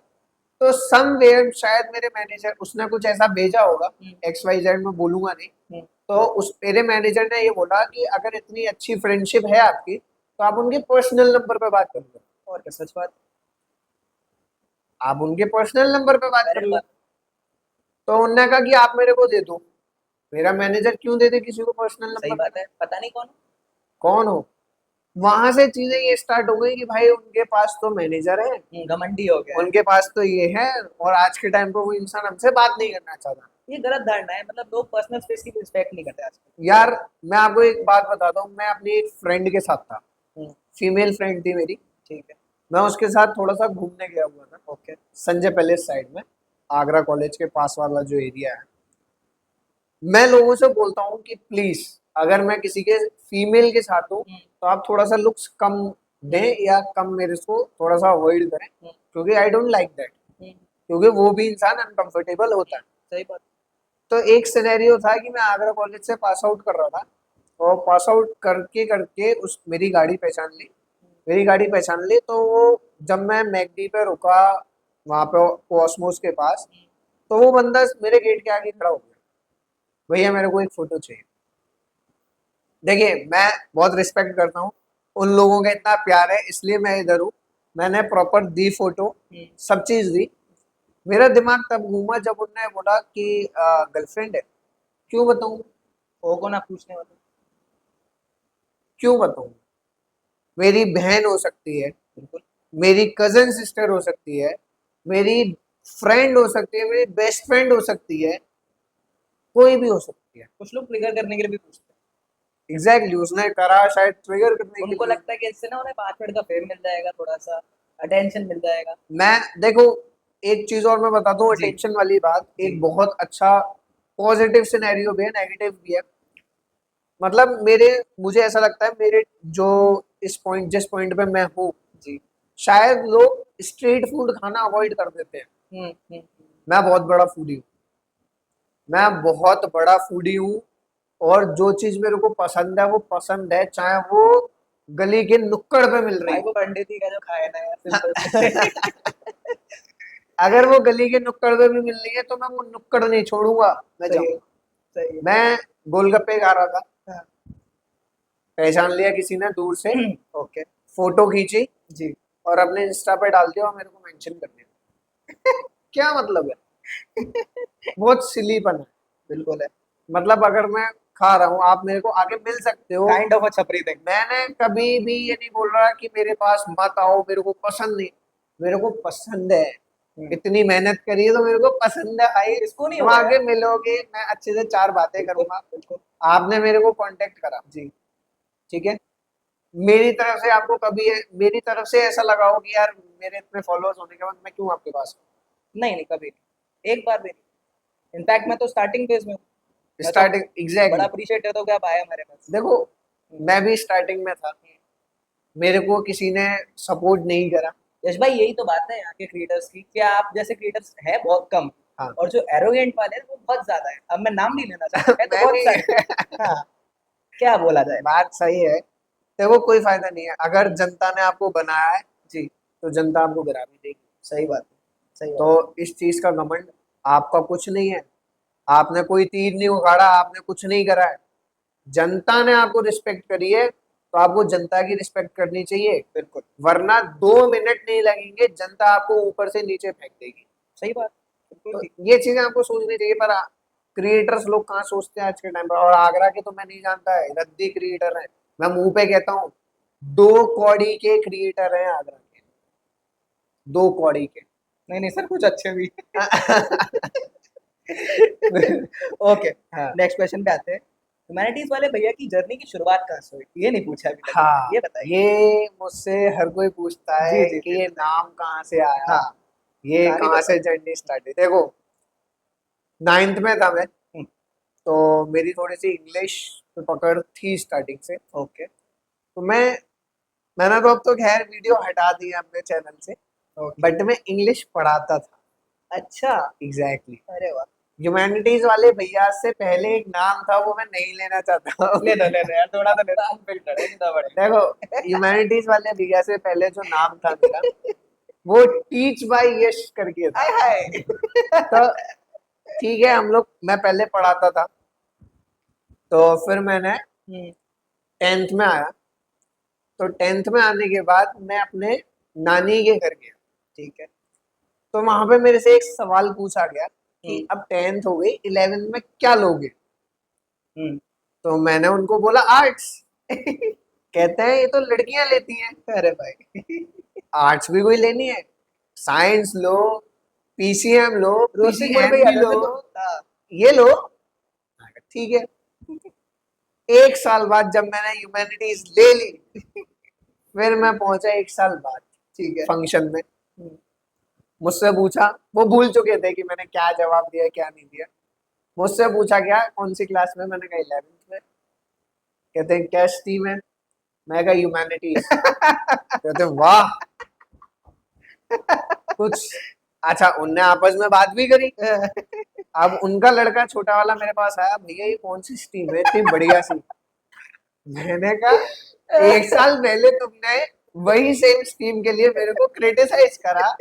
तो समवेयर शायद मेरे मैनेजर, उसने कुछ ऐसा भेजा होगा, XYZ में बोलूंगा नहीं, तो उस मेरे मैनेजर ने ये बोला कि अगर इतनी अच्छी फ्रेंडशिप है आपकी, तो आप उनके पर्सनल नंबर पे बात कर लो। और क्या, सच बात। आप उनके पर्सनल नंबर पे बात कर अरे लो। वाह। तो उन्होंने कहा कि आप मेरे को दे दो। मेरा मैनेजर क्यों दे दे किसी को पर्सनल सही नंबर? बात है, पता नहीं कौन। कौन हो? वहां से चीजें ये स्टार्ट हो गई कि भाई उनके पास तो मैनेजर है, घमंडी हो गया है। उनके पास तो ये है, और आज के टाइम पे वो इंसान हमसे बात नहीं करना चाहता। ये गलत धारणा है, मतलब लोग पर्सनल स्पेस की रिस्पेक्ट नहीं करते आजकल। यार मैं आपको एक बात बताता हूँ, मैं अपनी एक फ्रेंड के साथ था, हम्म, फीमेल फ्रेंड थी मेरी। ठीक है। मैं उसके साथ थोड़ा सा घूमने गया हुआ था, ओके। संजय पैलेस साइड में, आगरा कॉलेज के पास वाला जो एरिया है। मैं लोगों से बोलता हूँ कि प्लीज, अगर मैं किसी के फीमेल के साथ हूँ, तो आप थोड़ा सा लुक्स कम दें या कम मेरे को थोड़ा सा अवॉइड करें, क्योंकि आई डोंट लाइक दैट, क्योंकि वो भी इंसान अनकंफर्टेबल होता है। सही बात। तो एक सिनेरियो था कि मैं आगरा कॉलेज से पास आउट कर रहा था, और पास आउट करके करके उस मेरी गाड़ी पहचान ली, मेरी गाड़ी पहचान ली। तो वो जब मैं मैकडी पे रुका, वहां पे कॉस्मोस के पास, तो वो बंदा मेरे गेट के आगे खड़ा हो गया, भैया मेरे को एक फोटो चाहिए। देखिए, मैं बहुत रिस्पेक्ट करता हूँ, उन लोगों का इतना प्यार है इसलिए मैं इधर हूँ। मैंने प्रॉपर दी फोटो, सब चीज दी। मेरा दिमाग तब घूमा जब उन्होंने बोला कि गर्लफ्रेंड है। क्यों बताऊं? वो को ना पूछने वाले। क्यों बताऊं? मेरी बहन हो सकती है, बिल्कुल। मेरी कजन सिस्टर हो सकती है, मेरी फ्रेंड हो सकती है, मेरी बेस्ट फ्रेंड हो सकती है, कोई भी हो सकती है। कुछ लोग ट्रिगर करने के लिए भी पूछते एग्जैक्टली उसने करा शायद ट्रिगर करने हैं, के उनको लिए। लगता है कि इससे ना उन्हें 5 मिनट का फेम मिल जाएगा, थोड़ा सा अटेंशन मिल जाएगा। मैं देखो, एक चीज और मैं बताता हूँ, जी। अटेंशन वाली बात, जी। एक बहुत अच्छा पॉजिटिव सिनेरियो भी है, नेगेटिव भी है। मतलब मुझे ऐसा लगता है, मेरे जो जिस पॉइंट पे मैं हूँ, जी। शायद लोग स्ट्रीट फूड खाना अवॉइड कर देते हैं। मैं बहुत बड़ा फूडी हूँ, मैं बहुत बड़ा फूडी हूँ, और जो चीज मेरे को पसंद है वो पसंद है, चाहे वो गली के नुक्कड़ पे मिल रही भाई है। वो पंडित ही का जो खाया ना यार, सिंपल से। अगर वो गली के नुक्कड़ पे भी मिल रही है, तो मैं वो नुक्कड़ नहीं छोड़ूंगा, मैं सही है। जाऊंगा। सही है। मैं गोलगप्पे खा रहा था, हाँ। पहचान लिया किसी ने दूर से, ओके। फोटो खींची जी। और अपने इंस्टा पे डाल दिया और मेरे को मेंशन कर दिया। क्या मतलब है? बहुत सिलीपन है। बिल्कुल है। मतलब अगर मैं खा रहा हूँ, आप मेरे को आगे मिल सकते हो। काइंड ऑफ अ छपरी थिंग। मैंने कभी भी ये नहीं बोल रहा कि मेरे पास मत आओ, मेरे को पसंद नहीं, मेरे को पसंद है। इतनी मेहनत करी है तो मेरे को पसंद है भाई। इसको नहीं तुम हुआ आगे यार। मिलोगे, मैं अच्छे से 4 बातें करूंगा। बिल्कुल। आपने मेरे को कांटेक्ट करा जी। ठीक है, मेरी तरफ से आपको कभी मेरी तरफ से ऐसा लगा हो कि यार मेरे इतने फॉलोअर्स होने के बाद मैं क्यों आपके पास नहीं नहीं, कभी नहीं, एक बार भी नहीं। इनफैक्ट मैं तो स्टार्टिंग फेज में हूँ। मैं तो स्टार्टिंग बड़ा एग्जैक्टली। अप्रिशिएट करता हूँ कि आप आए हमारे पास। देखो, मैं भी स्टार्टिंग में था, मेरे को किसी ने सपोर्ट नहीं करा। यश भाई, यही तो बात है यहाँ के क्रिएटर्स की, कि आप जैसे क्रिएटर्स है बहुत कम, हाँ। और जो एरोगेंट वाले हैं वो बहुत ज्यादा है। अब मैं नाम नहीं लेना चाहता, है तो मैं बहुत भी सारे। हाँ। क्या बोला जाए। बात सही है। देखो, कोई फायदा नहीं है, अगर जनता ने आपको बनाया है जी। तो जनता आपको गिरा भी देगी। सही बात है। सही बात तो इस चीज का घमंड आपका कुछ नहीं है, आपने कोई तीर नहीं उखाड़ा, आपने कुछ नहीं करा है। जनता ने आपको रिस्पेक्ट करी है, तो आपको जनता की रिस्पेक्ट करनी चाहिए। बिल्कुल। वरना 2 मिनट नहीं लगेंगे, जनता आपको ऊपर से नीचे फेंक देगी। सही बात। बिल्कुल तो ठीक। ये चीजें आपको सोचनी चाहिए, पर क्रिएटर्स लोग कहाँ सोचते हैं आज के टाइम पर। और आगरा के तो मैं नहीं जानता है, रद्दी क्रिएटर है, मैं मुंह पे कहता हूँ 2 कौड़ी के क्रिएटर हैं आगरा के, 2 कौड़ी के। नहीं नहीं सर, कुछ अच्छे भी। ओके, हाँ नेक्स्ट क्वेश्चन पे आते हैं। ह्यूमैनिटीज वाले भैया की जर्नी की शुरुआत कहाँ से हुई? ये नहीं पूछा अभी तक मैंने, हाँ, ये बताइए। ये मुझसे हर कोई पूछता जी है जी कि जी ये बताइए। नाम कहाँ से आया, हाँ, ये कहानी कहाँ से बताओ। जर्नी स्टार्ट है। देखो 9th में था मैं, हम्म, तो मेरी थोड़ी सी इंग्लिश पे पकड़ थी स्टार्टिंग से। ओके तो मैंने तो अब तो खैर वीडियो हटा दी है अपने चैनल से, ओके। बट मैं इंग्लिश पढ़ाता था। अच्छा, एग्जैक्टली अरे वाह। ह्यूमैनिटीज वाले भैया से पहले एक नाम था, वो मैं नहीं लेना चाहता हूँ। ले दो यार, थोड़ा तो ले दो, अनफिल्टर्ड है जितना देखो बड़े। ह्यूमैनिटीज वाले भैया से पहले जो नाम था मेरा, वो टीच बाय यश करके था। हाय हाय। तो ठीक है, हम लोग, मैं पहले पढ़ाता था, तो फिर मैंने हम्म, 10th में आया। तो 10th में आने के बाद मैं अपने नानी के घर गया। ठीक है। तो वहां पे मेरे से एक सवाल पूछा गया कि हम्म अब 10th हो गई, 11th में क्या लोगे? हम्म। तो मैंने उनको बोला आर्ट्स। कहते हैं ये तो लड़कियां लेती हैं। अरे भाई, आर्ट्स भी कोई लेनी है? साइंस लो, पीसीएम लो, रोस्टिंग मोड पे पीसीएम ही आ भी लो, जाते तुम। हाँ। ये लो। ठीक है। एक साल बाद जब मैंने ह्यूमैनिटीज ले ली, फिर मैं पहुंचा एक साल बाद ठीक है। फंक्शन में। हम्म, मुझसे पूछा, वो भूल चुके थे कि मैंने क्या जवाब दिया क्या नहीं दिया। मुझसे पूछा क्या कौन सी क्लास में, मैंने कहा 11th में। कहते हैं क्या स्ट्रीम है? मैं कहा ह्यूमैनिटीज। कहते हैं वाह, कुछ अच्छा। उनने आपस में बात भी करी। अब उनका लड़का छोटा वाला मेरे पास आया, भैया ये कौन सी स्ट्रीम है इतनी बढ़िया सी? मैंने कहा 1 साल पहले तुमने वही सेम स्ट्रीम के लिए मेरे को क्रिटिसाइज करा,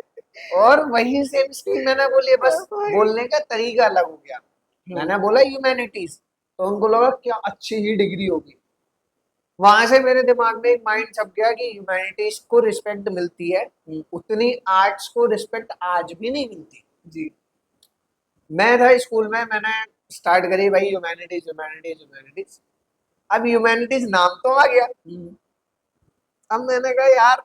और वही सेम स्ट्रीम मैंने बोली, बस बोलने का तरीका अलग हो गया। मैंने बोला ह्यूमैनिटीज, तो उनको लगा क्या अच्छी ही डिग्री होगी। वहां से मेरे दिमाग में एक माइंड छप गया कि ह्यूमैनिटीज को रिस्पेक्ट मिलती है, उतनी आर्ट्स को रिस्पेक्ट आज भी नहीं मिलती। जी। मैं था स्कूल में, मैंने स्टार्ट करी भाई ह्यूमैनिटीज ह्यूमैनिटीज ह्यूमैनिटीज। अब ह्यूमैनिटीज नाम तो आ गया। अब मैंने कहा यार,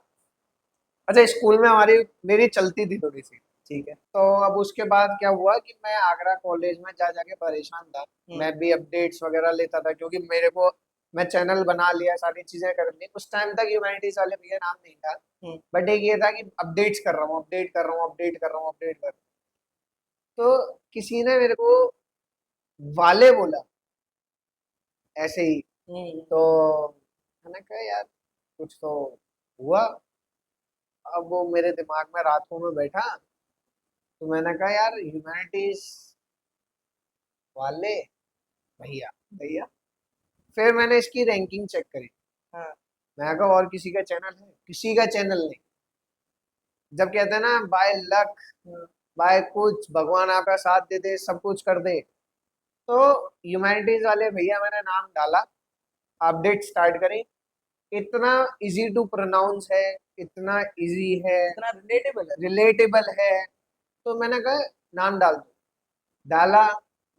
अच्छा स्कूल में हमारी मेरी चलती थी थोड़ी सी। ठीक है। तो अब उसके बाद क्या हुआ कि मैं आगरा कॉलेज में जा जाके परेशान था। मैं भी अपडेट्स वगैरह लेता था, क्योंकि मेरे को, मैं चैनल बना लिया, सारी चीजें कर ली। उस टाइम तक ह्यूमैनिटीज वाले भैया नाम नहीं था, हम्म, बट एक ये था कि अपडेट्स कर रहा हूँ, अपडेट कर रहा हूँ, अपडेट कर रहा हूँ, अपडेट कर रहा हूँ। तो किसी ने मेरे को वाले बोला ऐसे ही। हम्म, तो मैंने कहा यार कुछ तो हुआ। अब वो मेरे दिमाग में रातों में बैठा, तो मैंने कहा यार ह्यूमैनिटीज वाले भैया भैया। फिर मैंने इसकी रैंकिंग चेक करी। हाँ। मैं कहा और किसी का चैनल है? किसी का चैनल नहीं। जब कहते हैं ना बाय लक, बाय कुछ भगवान आपका साथ दे दे, सब कुछ कर दे, तो ह्यूमैनिटीज वाले भैया मैंने नाम डाला, अपडेट स्टार्ट करी। इतना इजी टू प्रोनाउंस है, इतना इजी है, इतना रिलेटेबल है। रिलेटेबल है। तो मैंने कहा नाम डाल दो। डाला,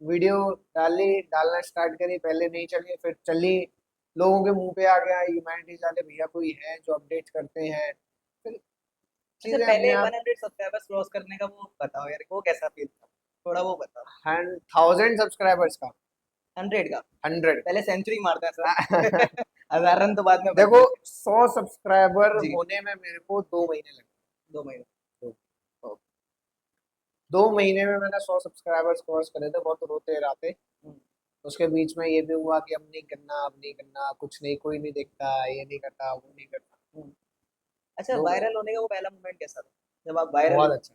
वीडियो डाली, डालना स्टार्ट करी, पहले नहीं चली फिर चली। लोगों के मुंह पे आ गया ह्यूमैनिटीज वाले भैया कोई है जो अपडेट करते हैं। फिर अच्छा, चीजें अपने पहले आप। 100 सब्सक्राइबर्स क्रॉस करने का वो बताओ यार, वो कैसा फील था? थोड़ा वो बताओ। 1000 सब्सक्राइबर्स का 100 का? 100। पहले सेंचुरी मारते हैं सर। 1000 रन तो बाद में देखो बनते 100 सब्सक्राइबर हैं। जी। होने में मेरे को 2 महीने लगे। 2 महीने। दो, 2 महीने में मैंने 100 सब्सक्राइबर्स क्रॉस करे थे, बहुत रोते राते। हम्म, उसके बीच में ये भी हुआ कि अब नहीं करना, अब नहीं करना, कुछ नहीं, कोई नहीं देखता, ये नहीं करता, वो नहीं करता। हम्म। अच्छा, 2 महीने। वायरल होने का वो पहला मोमेंट कैसा था जब आप वायरल बहुत हुए? अच्छा।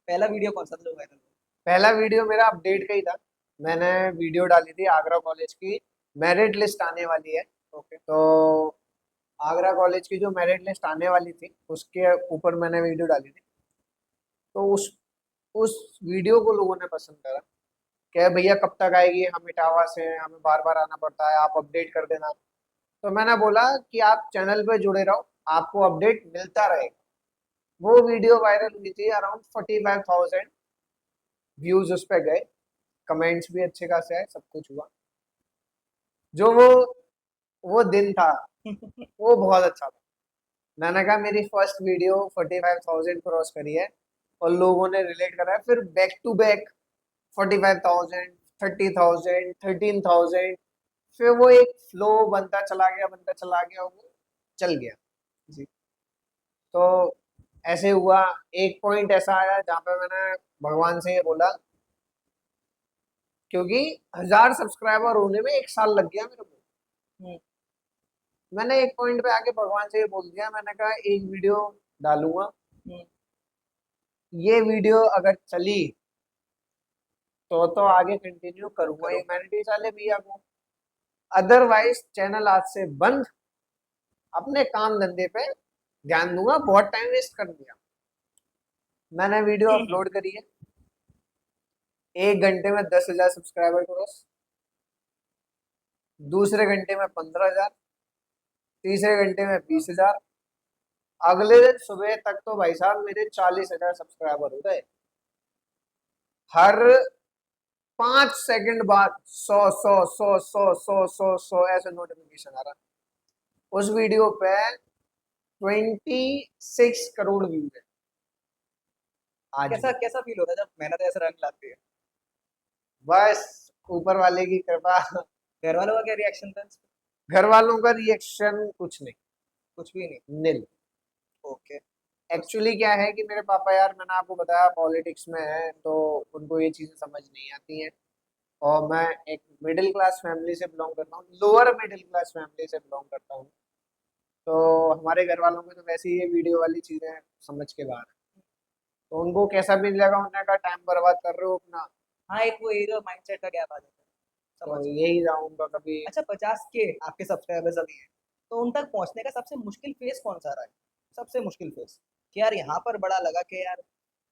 पहला वीडियो कौन सा था जो वायरल हुआ? पहला वीडियो मेरा अपडेट का ही था। मैंने वीडियो डाली थी आगरा कॉलेज की, मेरिट लिस्ट आने वाली है। ओके। तो आगरा कॉलेज की जो मेरिट लिस्ट आने वाली थी, उसके ऊपर मैंने वीडियो डाली थी। तो उस वीडियो को लोगों ने पसंद करा। क्या भैया कब तक आएगी, हम इटावा से हैं, हमें बार बार आना पड़ता है, आप अपडेट कर देना। तो मैंने बोला कि आप चैनल पे जुड़े रहो, आपको अपडेट मिलता रहेगा। वो वीडियो वायरल हुई थी, अराउंड 45,000 व्यूज उस पर गए, कमेंट्स भी अच्छे खासे आए, सब कुछ हुआ। जो वो वो दिन था, वो बहुत अच्छा था। मैंने कहा मेरी फर्स्ट वीडियो 45,000 क्रॉस करी है और लोगों ने रिलेट करा है, फिर बैक टू बैक 45,000, 30,000, 13,000, फिर वो एक फ्लो बनता चला गया, वो चल गया। जी। तो ऐसे हुआ, एक पॉइंट ऐसा आया जहाँ पे मैंने भगवान से ये बोला, क्योंकि 1,000 सब्सक्राइबर होने में 1 साल लग गया मेरे को। हम्म, मैंने एक पॉइंट पे आके भगवान से ये बोल दिया, मैंने कहा एक वीडियो डालूंगा, हम्म, ये वीडियो अगर चली तो आगे कंटिन्यू करूंगा करो। ह्यूमैनिटीज वाले भैया को, अदरवाइज चैनल आज से बंद, अपने काम धंधे पे ध्यान दूंगा। बहुत टाइम वेस्ट कर दिया। मैंने वीडियो अपलोड करी है, 1 घंटे में 10,000 सब्सक्राइबर क्रॉस, दूसरे घंटे में 15,000, तीसरे घंटे में 20,000, अगले दिन सुबह तक तो भाई साहब मेरे 40,000 सब्सक्राइबर हो गए। हर 5 सेकंड बाद 100 ऐसे नोटिफिकेशन आ रहा। उस वीडियो पे 26 करोड़ व्यूज है आज कैसा भी। कैसा फील होता है जब मेहनत ऐसे रंग लाती है? बस ऊपर वाले की कृपा। घर वालों का क्या रिएक्शन था इस पे? घर वालों का रिएक्शन कुछ नहीं, कुछ भी नहीं। निल। ओके। एक्चुअली क्या है कि मेरे पापा यार, मैंने आपको बताया पॉलिटिक्स में है, तो उनको ये चीजें समझ नहीं आती हैं। और मैं एक मिडिल क्लास फैमिली से बिलोंग करता हूँ, लोअर मिडिल क्लास फैमिली से बिलोंग करता हूँ। तो हमारे घर वालों को तो वैसे ही ये वीडियो वाली चीजें समझ के बाहर है। तो उनको कैसा भी नहीं लगा, उन्होंने कहा टाइम बर्बाद कर रहे हो अपना। हाँ, एक वो एज और माइंडसेट का गैप आ जाता है, तो समझ गया। यही जाऊंगा कभी। अच्छा, 50 के आपके सब्सक्राइबर्स अभी हैं, तो उन तक पहुंचने का सबसे मुश्किल फेस कौन सा रहा है? सबसे मुश्किल फेस कि यार यहाँ पर बड़ा लगा कि यार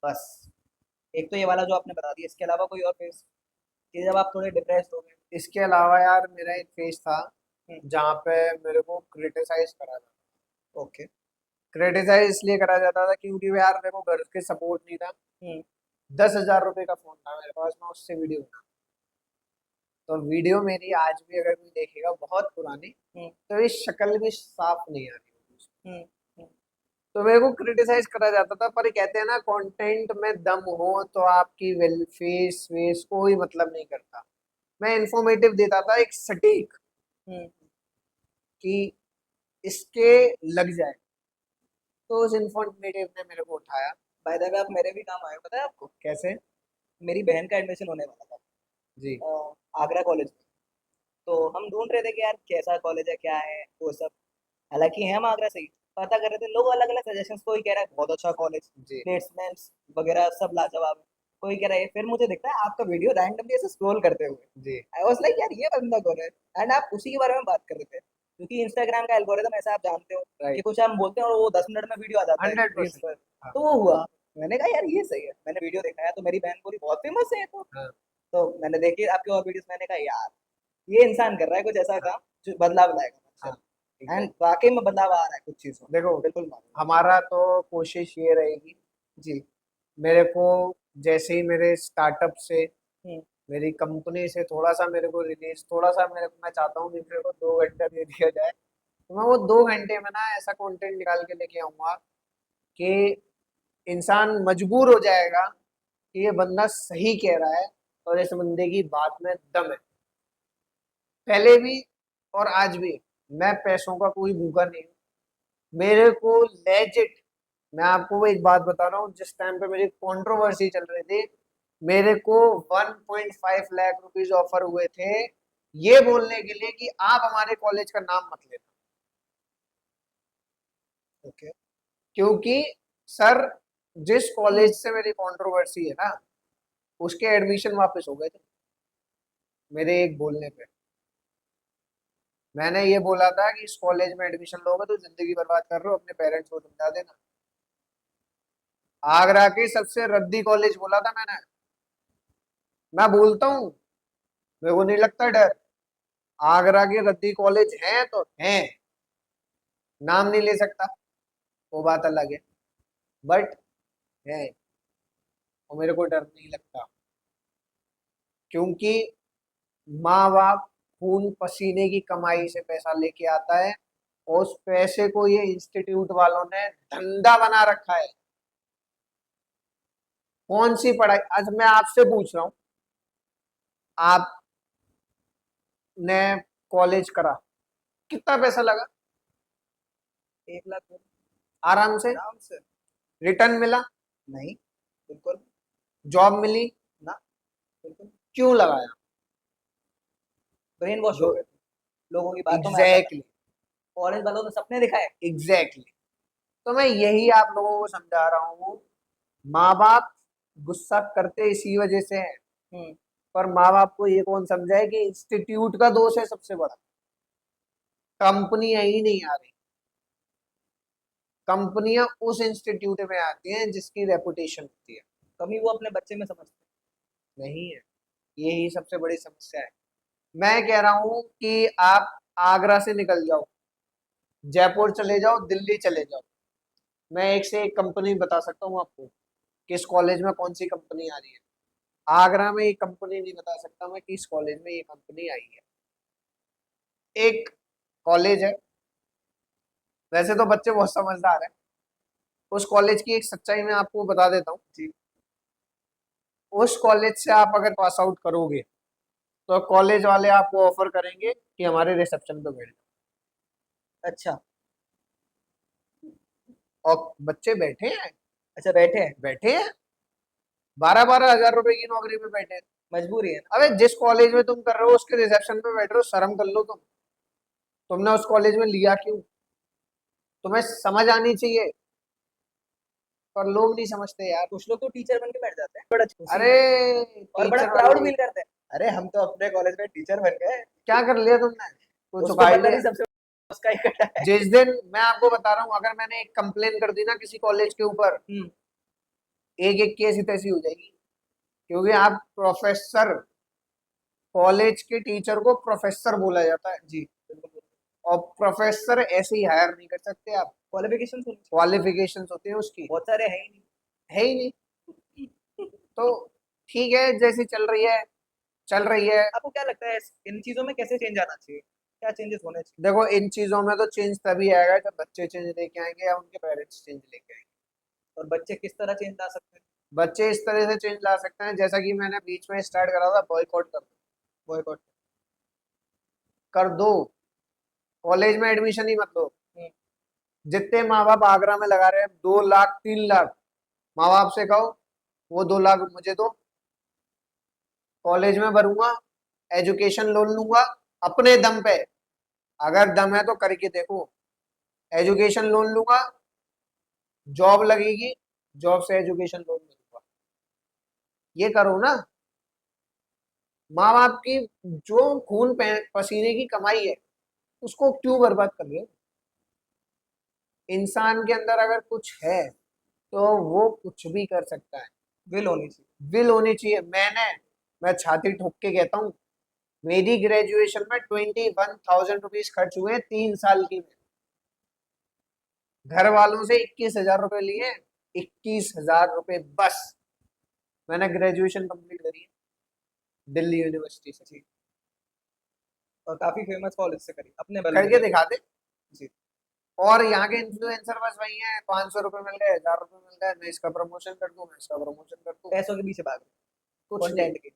बस, एक तो ये वाला जो आपने बता दिया, इसके अलावा कोई और फेस कि जब आप थोड़े डिप्रेस्ड हो गए? इसके अलावा यार मेरा एक फेज था हम्म, जहाँ पे मेरे को क्रिटिसाइज करा था। ओके। क्रिटिसाइज इसलिए करा जाता था क्योंकि यार मेरे को घर के सपोर्ट नहीं था। हम्म, 10,000 रुपए का फोन था मेरे पास, मैं उससे वीडियो बना, तो वीडियो मेरी आज भी अगर कोई देखेगा बहुत पुरानी, हम्म, तो ये शक्ल भी साफ नहीं आ रही होगी उसमें। हम्म, हम्म, तो मेरे को क्रिटिसाइज करा जाता था, पर ये कहते हैं ना कंटेंट में दम हो तो आपकी वेल फेस वेस कोई मतलब नहीं करता। मैं इंफॉर्मेटिव देता था, एक सटीक, हम्म। कि इसके लग जाए। तो उस इंफॉर्मेटिव ने मेरे को उठाया। बाय द वे, आप मेरे भी काम आए हो, पता है आपको? कैसे? मेरी बहन का एडमिशन होने वाला था जी। आगरा कॉलेज में। तो हम ढूंढ रहे थे कि यार कैसा कॉलेज है, क्या है वो सब। हालांकि है हम आगरा से ही, पता कर रहे थे, लोग अलग अलग सजेशंस, कोई कह रहा है बहुत अच्छा कॉलेज, जी। प्लेसमेंट्स वगैरह सब लाजवाब है, कोई कह रहा है। फिर मुझे दिखता है आपका वीडियो रैंडमली ऐसे स्क्रॉल करते हुए, जी। आई वाज लाइक यार ये बंदा कौन है, एंड आप उसी के बारे में बात कर रहे थे। क्योंकि इंस्टाग्राम का एल्गोरिदम ऐसा आप जानते हो कि राइट। कुछ हम बोलते हैं और वो 10 मिनट में वीडियो आ जाता है रील्स 100%। पर। हाँ। तो वो हुआ, मैंने कहा यार ये सही है, मैंने वीडियो देखा है तो मेरी बहन बोली बहुत फेमस है ये तो। हाँ। तो मैंने देखी आपके और वीडियोस, मैंने कहा यार ये इंसान कर रहा है कुछ ऐसा हाँ। काम जो बदलाव लाएगा। हाँ। And exact. वाकई में बदलाव आ रहा है कुछ चीजों में, देखो, बिल्कुल मालूम। हमारा तो कोशिश ये रहेगी, जी। मेरे को जैसे ही मेरे स्टार्टअप से, हम्म, मेरी कंपनी से थोड़ा सा मेरे को रिलीज, थोड़ा सा मेरे को, मैं चाहता हूँ कि मेरे को 2 घंटा दे दिया जाए, तो मैं वो 2 घंटे में ना ऐसा कंटेंट निकाल के लेके आऊंगा कि इंसान मजबूर हो जाएगा कि ये बंदा सही कह रहा है और इस बंदे की बात में दम है। पहले भी और आज भी मैं पैसों का कोई भूखा नहीं हूँ। मेरे को लेजिट, मैं आपको वो एक बात बता रहा हूँ, जिस टाइम पे मेरी कंट्रोवर्सी चल रही थी, मेरे को 1.5 लाख रुपीज ऑफर हुए थे ये बोलने के लिए कि आप हमारे कॉलेज का नाम मत लेना। ओके। क्योंकि सर, जिस कॉलेज से मेरी कंट्रोवर्सी है ना, उसके एडमिशन वापस हो गए थे मेरे एक बोलने पे। मैंने ये बोला था कि इस कॉलेज में एडमिशन लोगे तो जिंदगी बर्बाद कर रहे हो, अपने पेरेंट्स को समझा देना। आगरा के सबसे रद्दी कॉलेज बोला था मैंने। मैं बोलता हूँ, मेरे को नहीं लगता डर। आगरा के रद्दी कॉलेज हैं तो हैं, नाम नहीं ले सकता, वो बात अलग है, बट है। और मेरे को डर नहीं लगता, क्योंकि माँ बाप खून पसीने की कमाई से पैसा लेके आता है, और उस पैसे को ये इंस्टीट्यूट वालों ने धंधा बना रखा है। कौन सी पढ़ाई, आज मैं आपसे पूछ रहा हूं, आपने कॉलेज करा, कितना पैसा लगा? 1 लाख आराम से। आराम से। रिटर्न मिला? नहीं, बिल्कुल जॉब मिली? ना, बिल्कुल। क्यों लगाया? ब्रेन वॉश हो जो गए थे, लोगों की बातों में आता था। एग्जैक्टली कॉलेज वालों ने सपने दिखाए। एग्जैक्टली। तो मैं यही आप लोगों को समझा रहा हूँ, माँ बाप गुस्सा करते इसी वजह से है। हम्म। पर माँ बाप को ये कौन समझाए कि इंस्टीट्यूट का दोष है सबसे बड़ा। कंपनियां ही नहीं आ रही, कंपनियां उस इंस्टीट्यूट में आती हैं जिसकी रेपुटेशन होती है। कमी वो अपने बच्चे में समझते नहीं है, यही सबसे बड़ी समस्या है। मैं कह रहा हूँ कि आप आगरा से निकल जाओ, जयपुर चले जाओ, दिल्ली चले जाओ, मैं एक से एक कंपनी बता सकता हूँ आपको, किस कॉलेज में कौन सी कंपनी आ रही है। आगरा में ये कंपनी नहीं बता सकता मैं किस कॉलेज में ये कंपनी आई है। एक कॉलेज है, वैसे तो बच्चे बहुत समझदार हैं, उस कॉलेज की एक सच्चाई मैं आपको बता देता हूँ जी। उस कॉलेज से आप अगर पास आउट करोगे तो कॉलेज वाले आपको ऑफर करेंगे कि हमारे रिसेप्शन पे बैठ हैं। अच्छा। जाओ। और बच्चे बैठे हैं, अच्छा, बैठे हैं। बैठे हैं, 12-12 हजार रुपए की नौकरी पे बैठे हैं। मजबूरी है ना। अबे जिस कॉलेज में तुम कर रहे हो उसके रिसेप्शन पे बैठ रहे हो, शर्म कर लो तुमने उस कॉलेज में लिया क्यों? तुम्हें समझ आनी चाहिए, पर लोग नहीं समझते यार। कुछ लोग तो टीचर बन के बैठ जाते हैं, बड़ा खुशी अरे में और बड़ा टीचर प्राउड वाले फील करते हैं। अरे हम तो अपने कॉलेज में टीचर बन गए। क्या कर लिया तुमने? कुछ उसको उखाड़ पता लिया? नहीं सबसे उसका ही कटा है। जिस दिन मैं आपको बता रहा हूँ, अगर मैंने एक कंप्लेन कर दी ना किसी कॉलेज के ऊपर, हम्म। एक एक की ऐसी तैसी हो जाएगी। क्योंकि आप प्रोफेसर, कॉलेज के टीचर को प्रोफेसर बोला जाता है जी, बिल्कुल। और प्रोफेसर ऐसे ही हायर नहीं कर सकते आप, क्वालिफिकेशन क्वालिफिकेशंस होती है उसकी, बहुत सारे हैं ही है ही नहीं। नहीं। तो ठीक है, जैसी चल रही है चल रही है। आपको क्या लगता है इन चीजों में कैसे चेंज आना चाहिए, क्या चेंजेस होने चाहिए? देखो इन चीजों में तो चेंज तभी आएगा जब बच्चे चेंज लेके आएंगे या उनके पेरेंट्स चेंज लेके आएंगे। और बच्चे किस तरह चेंज ला सकते हैं? बच्चे इस तरह से चेंज ला सकते हैं, जैसा कि मैंने बीच में स्टार्ट करा था, बॉयकॉट कर दो। बॉयकॉट। कर दो, कॉलेज में एडमिशन ही मत लो। हम्म। जितने माँ बाप आगरा में लगा रहे हैं 2 लाख 3 लाख, माँ बाप से कहो वो 2 लाख मुझे दो, कॉलेज में भरूंगा, एजुकेशन लोन लूंगा अपने दम पे, अगर दम है तो करके देखो। एजुकेशन लोन लूंगा, जॉब लगेगी, जॉब से एजुकेशन लोन मिलूंगा, ये करो ना। माँ बाप की जो खून पसीने की कमाई है उसको क्यों बर्बाद कर रहे हो? इंसान के अंदर अगर कुछ है तो वो कुछ भी कर सकता है। विल होनी चाहिए। विल होनी चाहिए। मैं छाती ठोक के कहता हूँ, मेरी ग्रेजुएशन में 21,000 रुपीज खर्च हुए 3 साल की में। घर वालों से 21,000 रुपए लिए, 21,000 रुपए बस। मैंने ग्रेजुएशन कंप्लीट करी है दिल्ली यूनिवर्सिटी से। जी। और काफी फेमस कॉलेज से करी अपने करके बलबूते दिखा दे। जी। और यहाँ के इन्फ्लुएंसर बस वही है, 500 रुपए मिल गए, 1000 रुपए मिल गए, मैं इसका प्रमोशन कर दूं, मैं इसका प्रमोशन कर दूं, पैसों के पीछे भाग कुछ नहीं। कंटेंट के।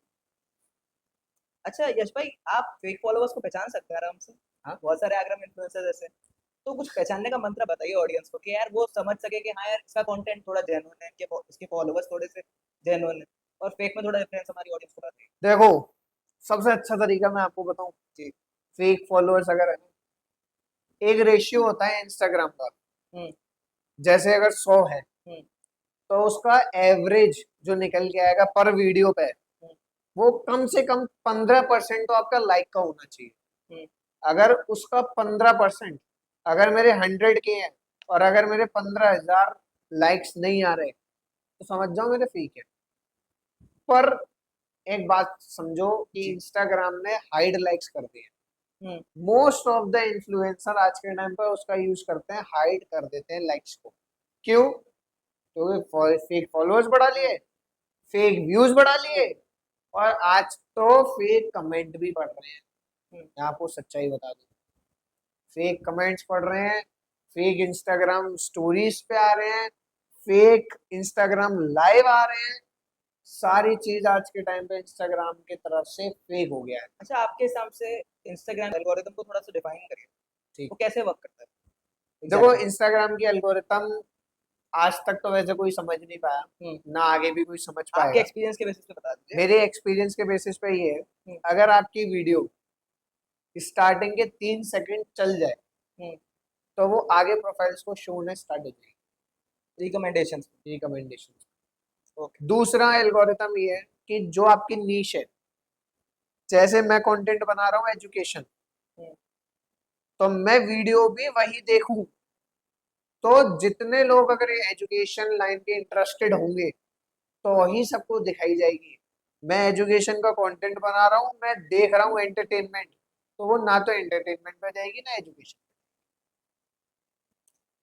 अच्छा यश भाई, आप फेक फॉलोअर्स को पहचान सकते हैं आराम से? हाँ, बहुत सारे आगरा में इन्फ्लुएंसर्स ऐसे हैं। तो कुछ पहचानने का मंत्र बताइए ऑडियंस को कि यार वो समझ सके कि हाँ यार इसका कंटेंट थोड़ा जेन्युइन है, कि इसके फॉलोअर्स थोड़े से जेन्युइन है, और फेक में थोड़ा डिफरेंस हमारी ऑडियंस को बताइए। देखो सबसे अच्छा तरीका मैं आपको बताऊं जी। फेक फॉलोअर्स अगर है, एक रेशियो होता है इंस्टाग्राम का, हम्म। जैसे अगर 100 है हम्म। तो उसका एवरेज जो निकल के आएगा पर वीडियो पे, हम्म। वो कम से कम 15% तो आपका लाइक का होना चाहिए। हम्म। अगर उसका 15%, अगर मेरे 100 के हैं और अगर मेरे 15,000 लाइक्स नहीं आ रहे तो समझ जाओ मेरे फेक है। पर एक बात समझो कि जी। इंस्टाग्राम ने हाइड लाइक्स कर दिए। हम्म। मोस्ट ऑफ द इन्फ्लुएंसर आज के टाइम पर उसका यूज करते हैं, हाइड कर देते हैं लाइक्स को। क्यों? क्योंकि फेक फॉलोअर्स बढ़ा लिए, फेक व्यूज बढ़ा लिए, और आज तो फेक कमेंट भी बढ़ रहे हैं। मैं आपको सच्चाई बता दूं, फेक कमेंट्स पढ़ रहे हैं, फेक इंस्टाग्राम स्टोरीज पे आ रहे हैं, फेक इंस्टाग्राम लाइव आ रहे हैं। सारी चीज आज के टाइम पे इंस्टाग्राम की तरफ से फेक हो गया है। अच्छा, आपके हिसाब से इंस्टाग्राम एल्गोरिदम को थोड़ा सा डिफाइन करिए, ठीक, वो कैसे वर्क करता है देखो एग्जैक्टली? इंस्टाग्राम की एल्गोरिथम आज तक तो वैसे कोई समझ नहीं पाया, ना आगे भी कोई समझ आपके पाएगा। एक्सपीरियंस के बेसिस पे बता दीजिए। मेरे एक्सपीरियंस के बेसिस पे ये है, हम्म, अगर आपकी वीडियो स्टार्टिंग के 3 सेकंड चल जाए हम्म, तो वो आगे प्रोफाइल्स को शो होना स्टार्ट हो जाएगी, रिकमेंडेशंस। रिकमेंडेशन। ओके। दूसरा एल्गोरिथम ये है कि जो आपकी नीश है, जैसे मैं कंटेंट बना रहा हूँ एजुकेशन, हम्म, तो मैं वीडियो भी वही देखूं, तो जितने लोग अगर एजुकेशन लाइन के इंटरेस्टेड होंगे तो वही सबको दिखाई जाएगी। मैं एजुकेशन का कंटेंट बना रहा हूँ, मैं देख रहा हूँ एंटरटेनमेंट, तो वो ना तो एंटरटेनमेंट पे जाएगी ना एजुकेशन।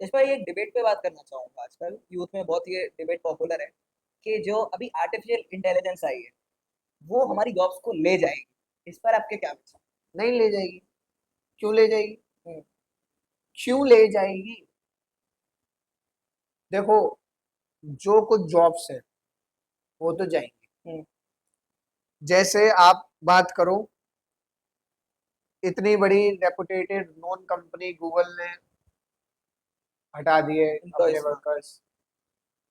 इस पर एक डिबेट पे बात करना चाहूंगा। आजकल यूथ में बहुत ये डिबेट पॉपुलर है कि जो अभी आर्टिफिशियल इंटेलिजेंस आई है वो हमारी जॉब्स को ले जाएगी। इस पर आपके क्या विचार? नहीं ले जाएगी। क्यों ले जाएगी? हम्म, क्यों ले जाएगी? देखो, जो कुछ जॉब्स है वो तो जाएंगी। हम्म, जैसे आप बात करो, इतनी बड़ी रेपुटेटेड नॉन कंपनी गूगल ने हटा दिए अपने एम्प्लॉयज। हाँ। वर्कर्स,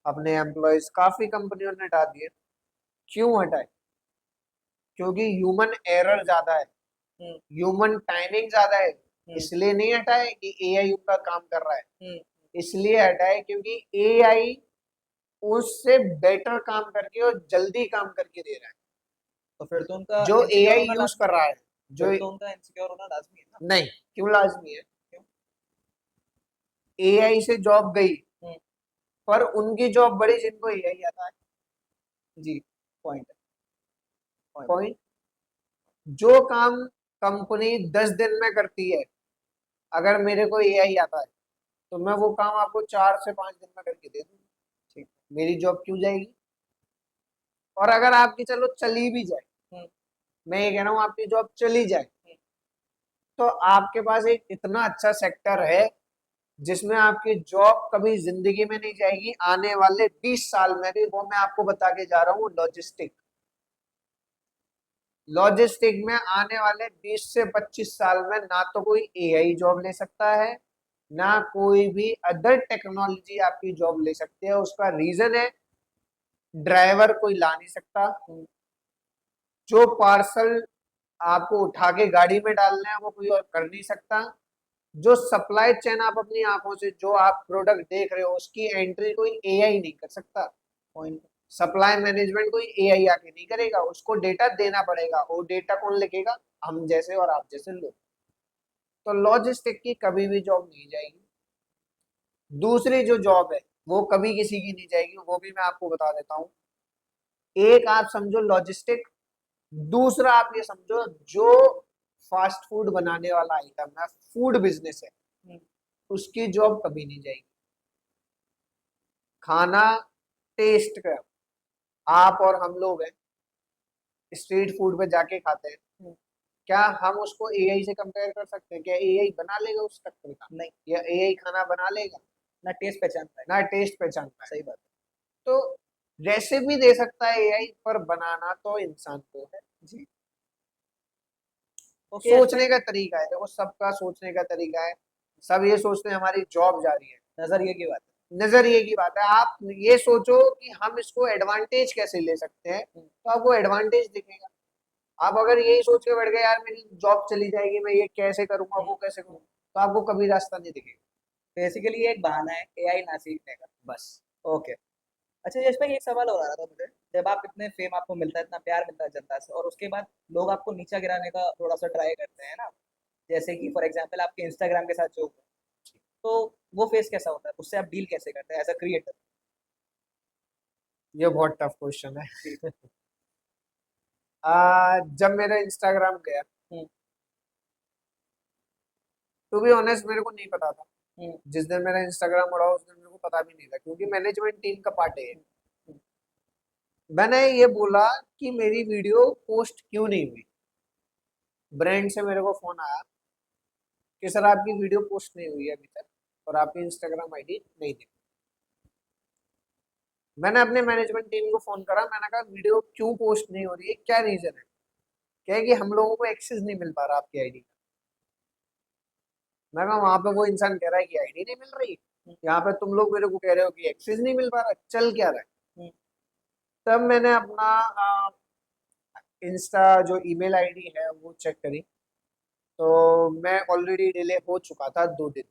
अपने एम्प्लॉयज, काफी कंपनियों ने हटा दिए। क्यों हटाए? क्योंकि ह्यूमन एरर ज्यादा है, हम्म, ह्यूमन टाइमिंग ज्यादा है। हम्म, इसलिए नहीं हटाए कि एआई उनका काम कर रहा है, हम्म। इसलिए हटाए क्योंकि एआई उससे बेटर काम करके और जल्दी काम करके दे रहा है। तो फिर तो उनका जो इनसिक्योर एआई होना यूज लाजमी कर है। रहा है, जो फिर तो उनका इनसिक्योर होना लाजमी है ना। नहीं, क्यों लाजमी है? क्यों? एआई से जॉब गई, हम्म, पर उनकी जॉब बड़ी जिनको एआई आता है। जी। पॉइंट है, पॉइंट। पॉइंट। जो काम कंपनी 10 दिन में करती है, अगर मेरे को एआई आता है तो मैं वो काम आपको 4 से 5 दिन में करके दे दूंगा। ठीक। मेरी जॉब क्यों जाएगी? और अगर आपकी चलो चली भी जाए, हम्म, मैं ये कह रहा हूँ आपकी जॉब चली जाए, हम्म। तो आपके पास एक इतना अच्छा सेक्टर है जिसमें आपकी जॉब कभी जिंदगी में नहीं जाएगी, आने वाले 20 साल में भी। वो मैं आपको बता के जा रहा हूँ, लॉजिस्टिक। लॉजिस्टिक में आने वाले 20 से 25 साल में ना तो कोई एआई जॉब ले सकता है, ना कोई भी अदर टेक्नोलॉजी आपकी जॉब ले सकती है। उसका रीजन है, ड्राइवर कोई ला नहीं सकता, जो पार्सल आपको उठा के गाड़ी में डालना है वो कोई और कर नहीं सकता, जो सप्लाई चेन आप अपनी आंखों से जो आप प्रोडक्ट देख रहे हो उसकी एंट्री कोई एआई नहीं कर सकता। पॉइंट। सप्लाई मैनेजमेंट कोई एआई आके नहीं करेगा, उसको डेटा देना पड़ेगा। वो डेटा कौन लिखेगा? हम जैसे और आप जैसे लोग। तो लॉजिस्टिक की कभी भी जॉब नहीं जाएगी। दूसरी जो जॉब है वो कभी किसी की नहीं जाएगी, वो भी मैं आपको बता देता हूँ। एक आप समझो लॉजिस्टिक, दूसरा आप ये समझो जो फास्ट फूड बनाने वाला आइटम है, फूड बिजनेस है, हम्म, उसकी जॉब कभी नहीं जाएगी। खाना टेस्ट का, आप और हम लोग हैं, स्ट्रीट फूड पे जाके खाते हैं, हम्म। क्या हम उसको एआई से कंपेयर कर सकते हैं? क्या एआई बना लेगा उस टक्कर का? नहीं। या एआई खाना बना लेगा? ना टेस्ट पहचान पाए। ना टेस्ट पहचान पाए। सही बात तो रेसिपी दे सकता है एआई, पर बनाना तो इंसान को है। है जी। ओके यश भाई। सोचने का तरीका है, देखो सबका सोचने का तरीका है। सब ये सोचते हैं हमारी जॉब जा रही है, नजरिए की बात नजरिए की बात है। आप ये सोचो कि हम इसको एडवांटेज कैसे ले सकते हैं, है। तो आपको एडवांटेज दिखेगा। आप अगर यही सोच के बैठ गए यार मेरी जॉब चली जाएगी, मैं ये कैसे करूंगा वो कैसे करूंगा, तो आपको कभी रास्ता नहीं दिखेगा। बेसिकली ये एक बहाना है एआई ना सीखने का। बस। ओके। अच्छा यश भाई, एक सवाल हो रहा था मुझे। जब आप इतने फेम आपको मिलता है, इतना प्यार मिलता है जनता से, और उसके बाद लोग आपको नीचा गिराने का थोड़ा सा ट्राई करते हैं ना, जैसे कि फॉर एग्जांपल आपके इंस्टाग्राम के साथ जो हुआ, तो वो फेस कैसा होता है? उससे आप डील कैसे करते हैं एज अ क्रिएटर? ये बहुत टफ क्वेश्चन है। जी। जब मेरा इंस्टाग्राम गया, हम्म, टू बी ऑनेस्ट मेरे को नहीं पता था। हम्म, जिस दिन मेरा इंस्टाग्राम उड़ा उस दिन मेरे को पता भी नहीं था, क्योंकि मैनेजमेंट टीम का पार्ट है ये। हम्म, मैंने ये बोला कि मेरी वीडियो पोस्ट क्यों नहीं हुई, ब्रांड से मेरे को फोन आया कि सर आपकी वीडियो पोस्ट नहीं हुई है अभी तक और आपकी इंस्टाग्राम आईडी नहीं दी। मैंने अपने मैनेजमेंट टीम को फोन करा, मैंने कहा वीडियो क्यों पोस्ट नहीं हो रही है, क्या रीजन है? क्या है कि हम लोगों को एक्सेस नहीं मिल पा रहा आपकी आईडी का। मैं कहा वहां पे वो इंसान कह रहा है कि आईडी नहीं मिल रही, यहाँ पे तुम लोग मेरे को कह रहे हो कि एक्सेस नहीं मिल पा रहा, चल क्या रहा है? तब मैंने अपना इंस्टा जो ईमेल आईडी है वो चेक करी, तो मैं ऑलरेडी डिले हो चुका था 2 दिन।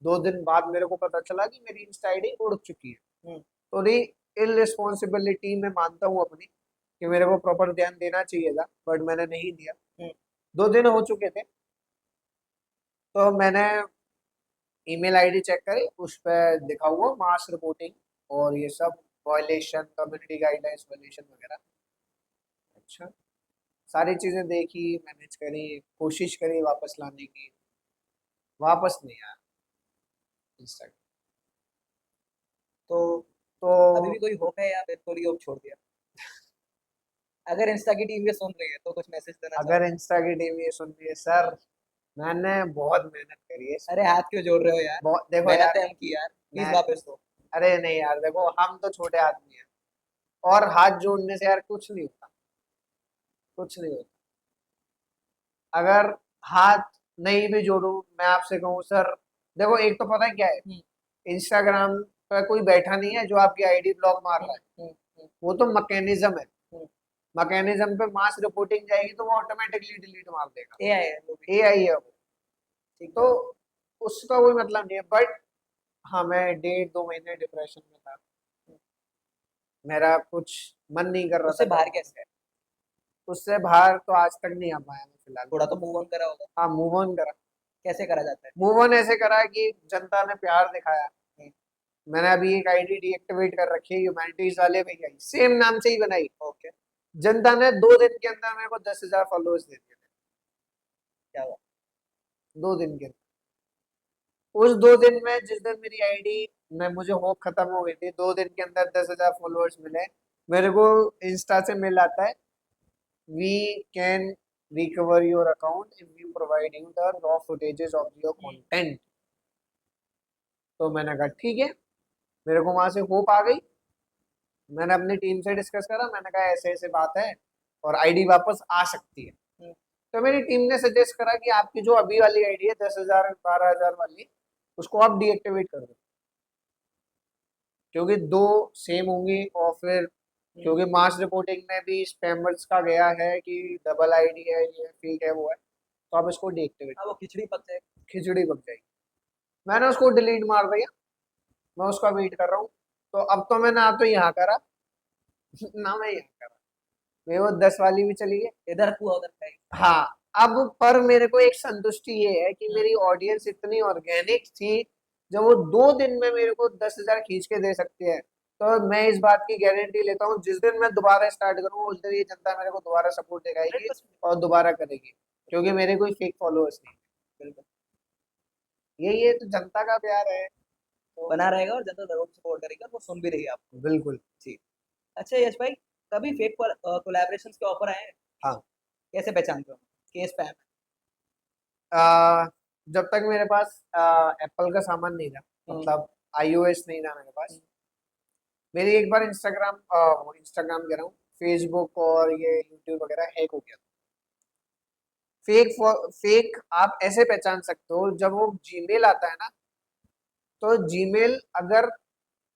2 दिन बाद मेरे को पता चला कि मेरी इंस्टा आईडी उड़ चुकी है। तो री इलरिस्पॉन्सिबिलिटी मैं मानता हूँ अपनी कि मेरे को प्रॉपर ध्यान देना चाहिए था, बट मैंने नहीं दिया। 2 दिन हो चुके थे, तो मैंने ईमेल आईडी चेक करी, उस पर लिखा हुआ मास रिपोर्टिंग और ये सब वायलेशन, कम्युनिटी गाइडलाइंस वायलेशन वगैरह। अच्छा, सारी चीजें देखी, मैनेज करी, कोशिश करी वापस लाने की, वापस नहीं आया इंस्टाग्राम। तो तो अभी भी कोई होप है या फिर थोड़ी होप छोड़ दिया? अगर इंस्टा की टीम ये सुन रही है तो कुछ मैसेज देना अगर चाहो? इंस्टा की टीम ये सुन रही है, सर मैंने बहुत मेहनत करी है इसमें। अरे हाथ क्यों जोड़ रहे हो यार? बहुत, देखो मेहनत यार, है उनकी यार, प्लीज मैं, वापस दो। अरे नहीं यार, देखो हम तो छोटे आदमी हैं और हाथ जोड़ने से यार कुछ नहीं होता, कुछ नहीं होता। अगर हाथ नहीं भी जोड़ू, मैं आपसे कहूँ सर, देखो एक तो पता है क्या है, इंस्टाग्राम पर कोई बैठा नहीं है जो आपकी आईडी ब्लॉक मार रहा है। वो तो मैकेनिज्म है, मैकेनिज्म पे मास रिपोर्टिंग जाएगी तो वो ऑटोमेटिकली डिलीट मार देगा। एआई है वो भी। एआई है वो, ठीक, तो उसका कोई मतलब नहीं है। बट हाँ, मैं 1.5-2 महीने डिप्रेशन में था, मेरा कुछ मन नहीं कर रहा उससे था बाहर करने कैसे है? को। उससे बाहर तो आज तक नहीं आ पाया मैं फिलहाल। थोड़ा तो मूव ऑन करा होगा। हाँ, मूव ऑन करा। कैसे करा जाता है? मूव ऑन ऐसे करा कि जनता ने प्यार दिखाया। मैंने अभी एक आईडी डीएक्टिवेट कर रखी है, ह्यूमैनिटीज वाले भैया ही, सेम नाम से ही बनाई। ओके। जनता ने 2 दिन के अंदर मेरे को 10,000 फॉलोअर्स दे दिए थे। क्या हुआ? 2 दिन के अंदर। उस 2 दिन में, जिस दिन मेरी आईडी में मुझे होप खत्म हो गई थी, 2 दिन के अंदर 10,000 फॉलोअर्स मिले। मेरे को इंस्टा से मेल आता है, we can recover your account if you provide you the raw footages of your content. तो मैंने कहा ठीक है, मेरे को वहां से होप आ गई। मैंने अपनी टीम से डिस्कस करा, मैंने कहा ऐसे ऐसे बात है और आईडी वापस आ सकती है। तो मेरी टीम ने सजेस्ट करा कि आपकी जो अभी वाली आईडी है 10,000 12,000 वाली, उसको आप डीएक्टिवेट कर दो, क्योंकि दो सेम होंगी। और फिर क्योंकि मास रिपोर्टिंग में भी स्पैमर्स का गया है कि डबल आईडी है, ये फेक है, वो है, तो आप इसको डीएक्टिवेट, हाँ, वो खिचड़ी पक जाएगी। खिचड़ी बन जाएगी। मैंने उसको डिलीट मार दिया, मैं उसका वेट कर रहा हूँ। तो अब तो मैं ना तो यहाँ करा ना मैं यहाँ करा, मेरे वो 10 वाली भी चली गई। इधर हुआ उधर खाएगी। हाँ, अब पर मेरे को एक संतुष्टि ये है कि मेरी ऑडियंस इतनी ऑर्गेनिक थी, जब वो 2 दिन में मेरे को 10,000 खींच के दे सकती है, तो मैं इस बात की गारंटी लेता हूँ जिस दिन मैं दोबारा स्टार्ट करूंगा उस दिन ये जनता मेरे को दोबारा सपोर्ट दिखाएगी और दोबारा करेगी, क्योंकि मेरे कोई फेक फॉलोअर्स नहीं। बिल्कुल। यही है तो जनता का प्यार है। तो बना रहेगा और जनता जरूर सपोर्ट करेगी और वो सुन भी रही है आपको। बिल्कुल। अच्छा यश भाई, कभी फेक कोलैबोरेशंस के ऑफर आए हैं? हाँ, कैसे पहचानते हो कि स्पैम है? आ, जब तक मेरे पास एप्पल का सामान नहीं था, मतलब आईओएस नहीं था मेरे पास, मेरी एक बार इंस्टाग्राम कह रहा हूँ, फेसबुक और ये यूट्यूब वगैरह हैक हो गया। फेक फेक आप ऐसे पहचान सकते हो, जब वो जीमेल आता है ना, तो जीमेल अगर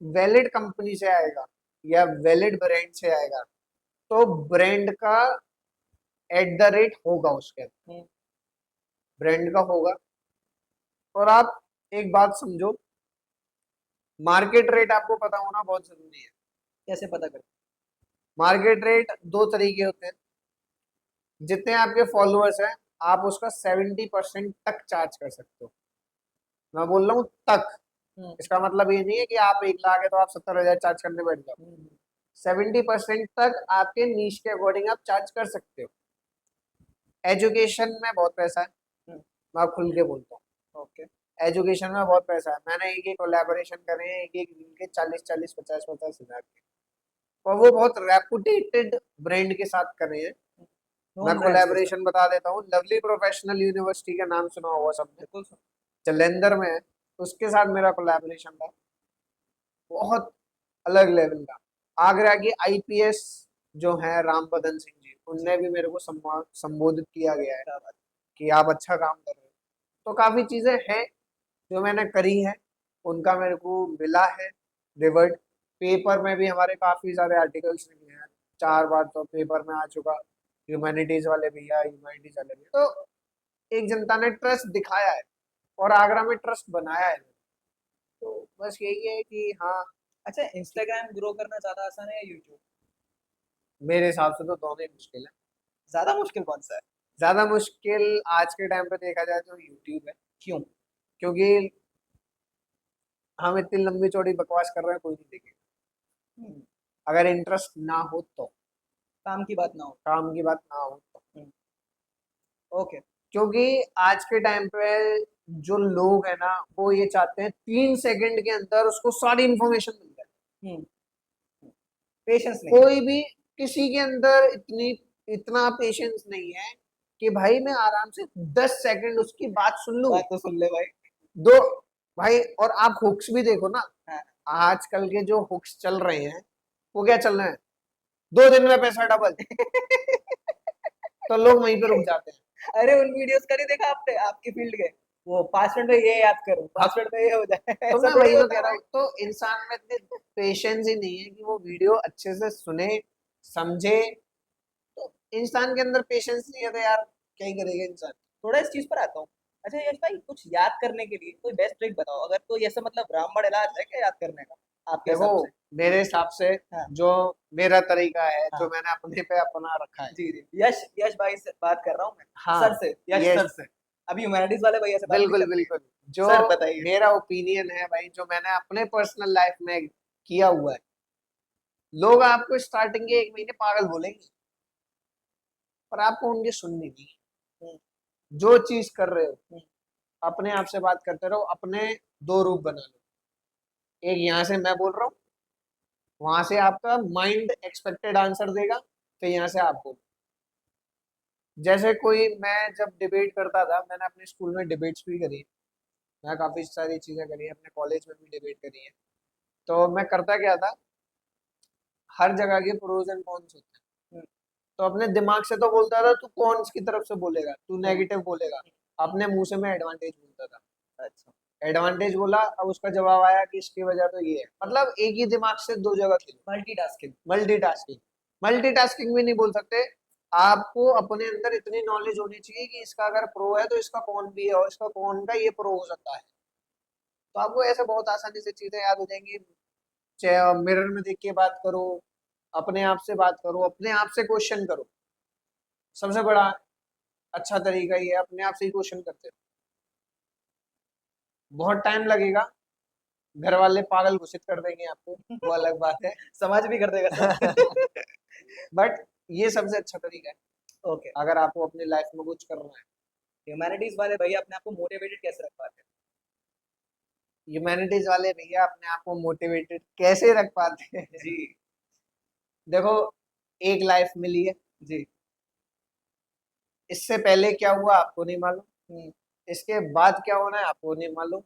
वैलिड कंपनी से आएगा या वैलिड ब्रांड से आएगा, तो ब्रांड का @ होगा, उसके अंदर ब्रांड का होगा। और आप एक बात समझो, मार्केट रेट आपको पता होना बहुत जरूरी है। कैसे पता करें? मार्केट रेट 2 तरीके होते हैं। जितने आपके फॉलोअर्स हैं, आप उसका 70% तक चार्ज कर सकते हो। मैं बोल रहा हूँ तक, इसका मतलब ये नहीं है कि आप 1 लाख है तो आप 70,000 चार्ज करने बैठ जाओ। 70% तक आपके नीश के अकॉर्डिंग आप चार्ज कर सकते हो। एजुकेशन में बहुत पैसा है, मैं खुल के बोलता हूँ। ओके। एजुकेशन में बहुत पैसा है। मैंने एक एक कोलैबोरेशन करे हैं, एक एक रील के 40-40 50-50 हजार के, और वो बहुत रेपुटेटेड ब्रांड के साथ करे हैं। मैं कोलैबोरेशन बता देता हूँ, लवली प्रोफेशनल यूनिवर्सिटी का नाम सुना होगा सबने, बिल्कुल जलंधर में है, उसके साथ मेरा कोलैबोरेशन था, बहुत अलग लेवल का। आगरा की आईपीएस जो है राम बदन सिंह जी, उनने भी मेरे को संबोधित किया गया है कि आप अच्छा काम कर रहे हो। तो काफी चीजें हैं जो मैंने करी है, उनका मेरे को मिला है रिवर्ट। पेपर में भी हमारे काफी सारे आर्टिकल्स निकले हैं, 4 बार तो पेपर में आ चुका, ह्यूमैनिटीज वाले भैया, ह्यूमैनिटीज वाले भैया। तो एक जनता ने ट्रस्ट दिखाया है और आगरा में ट्रस्ट बनाया है। तो बस यही है कि हाँ, अच्छा, इंस्टाग्राम ग्रो करना ज्यादा आसान है या यूट्यूब? मेरे हिसाब से तो दोनों ही मुश्किल है। ज्यादा मुश्किल कौन सा है? ज्यादा मुश्किल आज के टाइम पे देखा जाए तो यूट्यूब है, क्यों? क्योंकि हम इतनी लंबी चौड़ी बकवास कर रहे हैं, कोई नहीं देखेगा। हम्म, अगर इंटरेस्ट ना हो तो, काम की बात ना हो। काम की बात ना हो तो, ओके। क्योंकि आज के टाइम पे जो लोग है ना, वो ये चाहते हैं 3 सेकंड के अंदर उसको सारी इंफॉर्मेशन मिल जाए। पेशेंस नहीं। कोई भी, किसी के अंदर इतना पेशेंस नहीं है कि भाई मैं आराम से 10 सेकंड उसकी बात सुन लूं। बात तो सुन ले भाई। दो, भाई, और आप हुक्स भी देखो ना, हाँ। आजकल के जो हुक्स चल रहे हैं वो क्या चल रहे हैं, 2 दिन में पैसा डबल, तो लोग वहीं पे रुक जाते हैं। अरे उन वीडियोस का नहीं देखा आपने, आपकी फील्ड के, वो 5 मिनट में ये याद करो, 5 मिनट में ये हो जाए, तो ऐसा मैं थोड़ी वही तो होता कह है रहा भाई। हूँ, तो इंसान में इतनी पेशेंस ही नहीं है कि वो वीडियो अच्छे से सुने, समझे। तो इंसान के अंदर पेशेंस नहीं है तो यार क्या ही करेगा इंसान। थोड़ा इस चीज पर आता हूँ। अच्छा यश भाई, कुछ याद करने के लिए कोई बेस्ट ट्रिक बताओ, अगर कोई ऐसा मतलब रामबाण इलाज है क्या याद करने का आपके देखो, हिसाब से? मेरे हिसाब से हाँ। जो मेरा तरीका है, जो हाँ। मैंने अपने पे अपना रखा है। जी जी, यश यश भाई से बात कर रहा हूँ मैं। हाँ, सर से, यश ये सर से। अभी ह्यूमैनिटीज वाले भैया से बात नहीं बिल्कुल चल रही है। बिल्कुल, जो सर बताइए। मेरा ओपिनियन है भाई, जो मैंने अपने पर्सनल लाइफ में किया हुआ है, लोग आपको स्टार्टिंग के 1 महीने पागल बोलेंगे, पर आपको उनकी सुननी नहीं। हम्म, जो चीज कर रहे हो, हम्म, अपने आप से बात करते रहो, अपने 2 रूप बना लो। एक यहाँ से मैं बोल रहा हूँ, वहां से आपका माइंड एक्सपेक्टेड आंसर देगा, फिर यहाँ से आप बोलो। जैसे कोई, मैं जब डिबेट करता था, मैंने अपने स्कूल में डिबेट्स भी करी है, मैं काफी सारी चीजें करी है, अपने कॉलेज में भी डिबेट करी है। तो मैं करता क्या था, हर जगह के प्रोज एंड कॉन्स होते हैं, तो अपने दिमाग से तो बोलता था तू कॉन्स की तरफ से बोलेगा, तू नेगेटिव बोलेगा, अपने मुंह से मैं एडवांटेज बोलता था। अच्छा। एडवांटेज बोला, अब उसका जवाब आया कि इसकी वजह तो ये है, मतलब एक ही दिमाग से 2 जगह खेलो। मल्टीटास्किंग। मल्टीटास्किंग, मल्टीटास्किंग भी नहीं बोल सकते, आपको अपने अंदर इतनी नॉलेज होनी चाहिए कि इसका अगर प्रो है तो इसका कौन भी है, और इसका कौन का ये प्रो हो सकता है। तो आपको ऐसे बहुत आसानी से चीजें याद हो जाएंगी। चाहे मिरर में देख के बात करो, अपने आप से बात करो, अपने आप से क्वेश्चन करो। सबसे बड़ा अच्छा तरीका ये है, अपने आप से ही क्वेश्चन करते रहो। बहुत टाइम लगेगा, घर वाले पागल घोषित कर देंगे आपको, वो अलग बात है। समाज भी कर देगा सर। बट ये सबसे अच्छा तरीका है, ओके। अगर आपको अपनी लाइफ में कुछ करना है। ह्यूमैनिटीज वाले भैया अपने आप को मोटिवेटेड कैसे रख पाते ह्यूमैनिटीज वाले भैया अपने आप को मोटिवेटेड कैसे रख पाते हैं? हैं? जी। देखो, एक लाइफ मिली है, जी। इससे पहले क्या हुआ आपको नहीं मालूम, हम्म, इसके बाद क्या होना है आपको नहीं मालूम,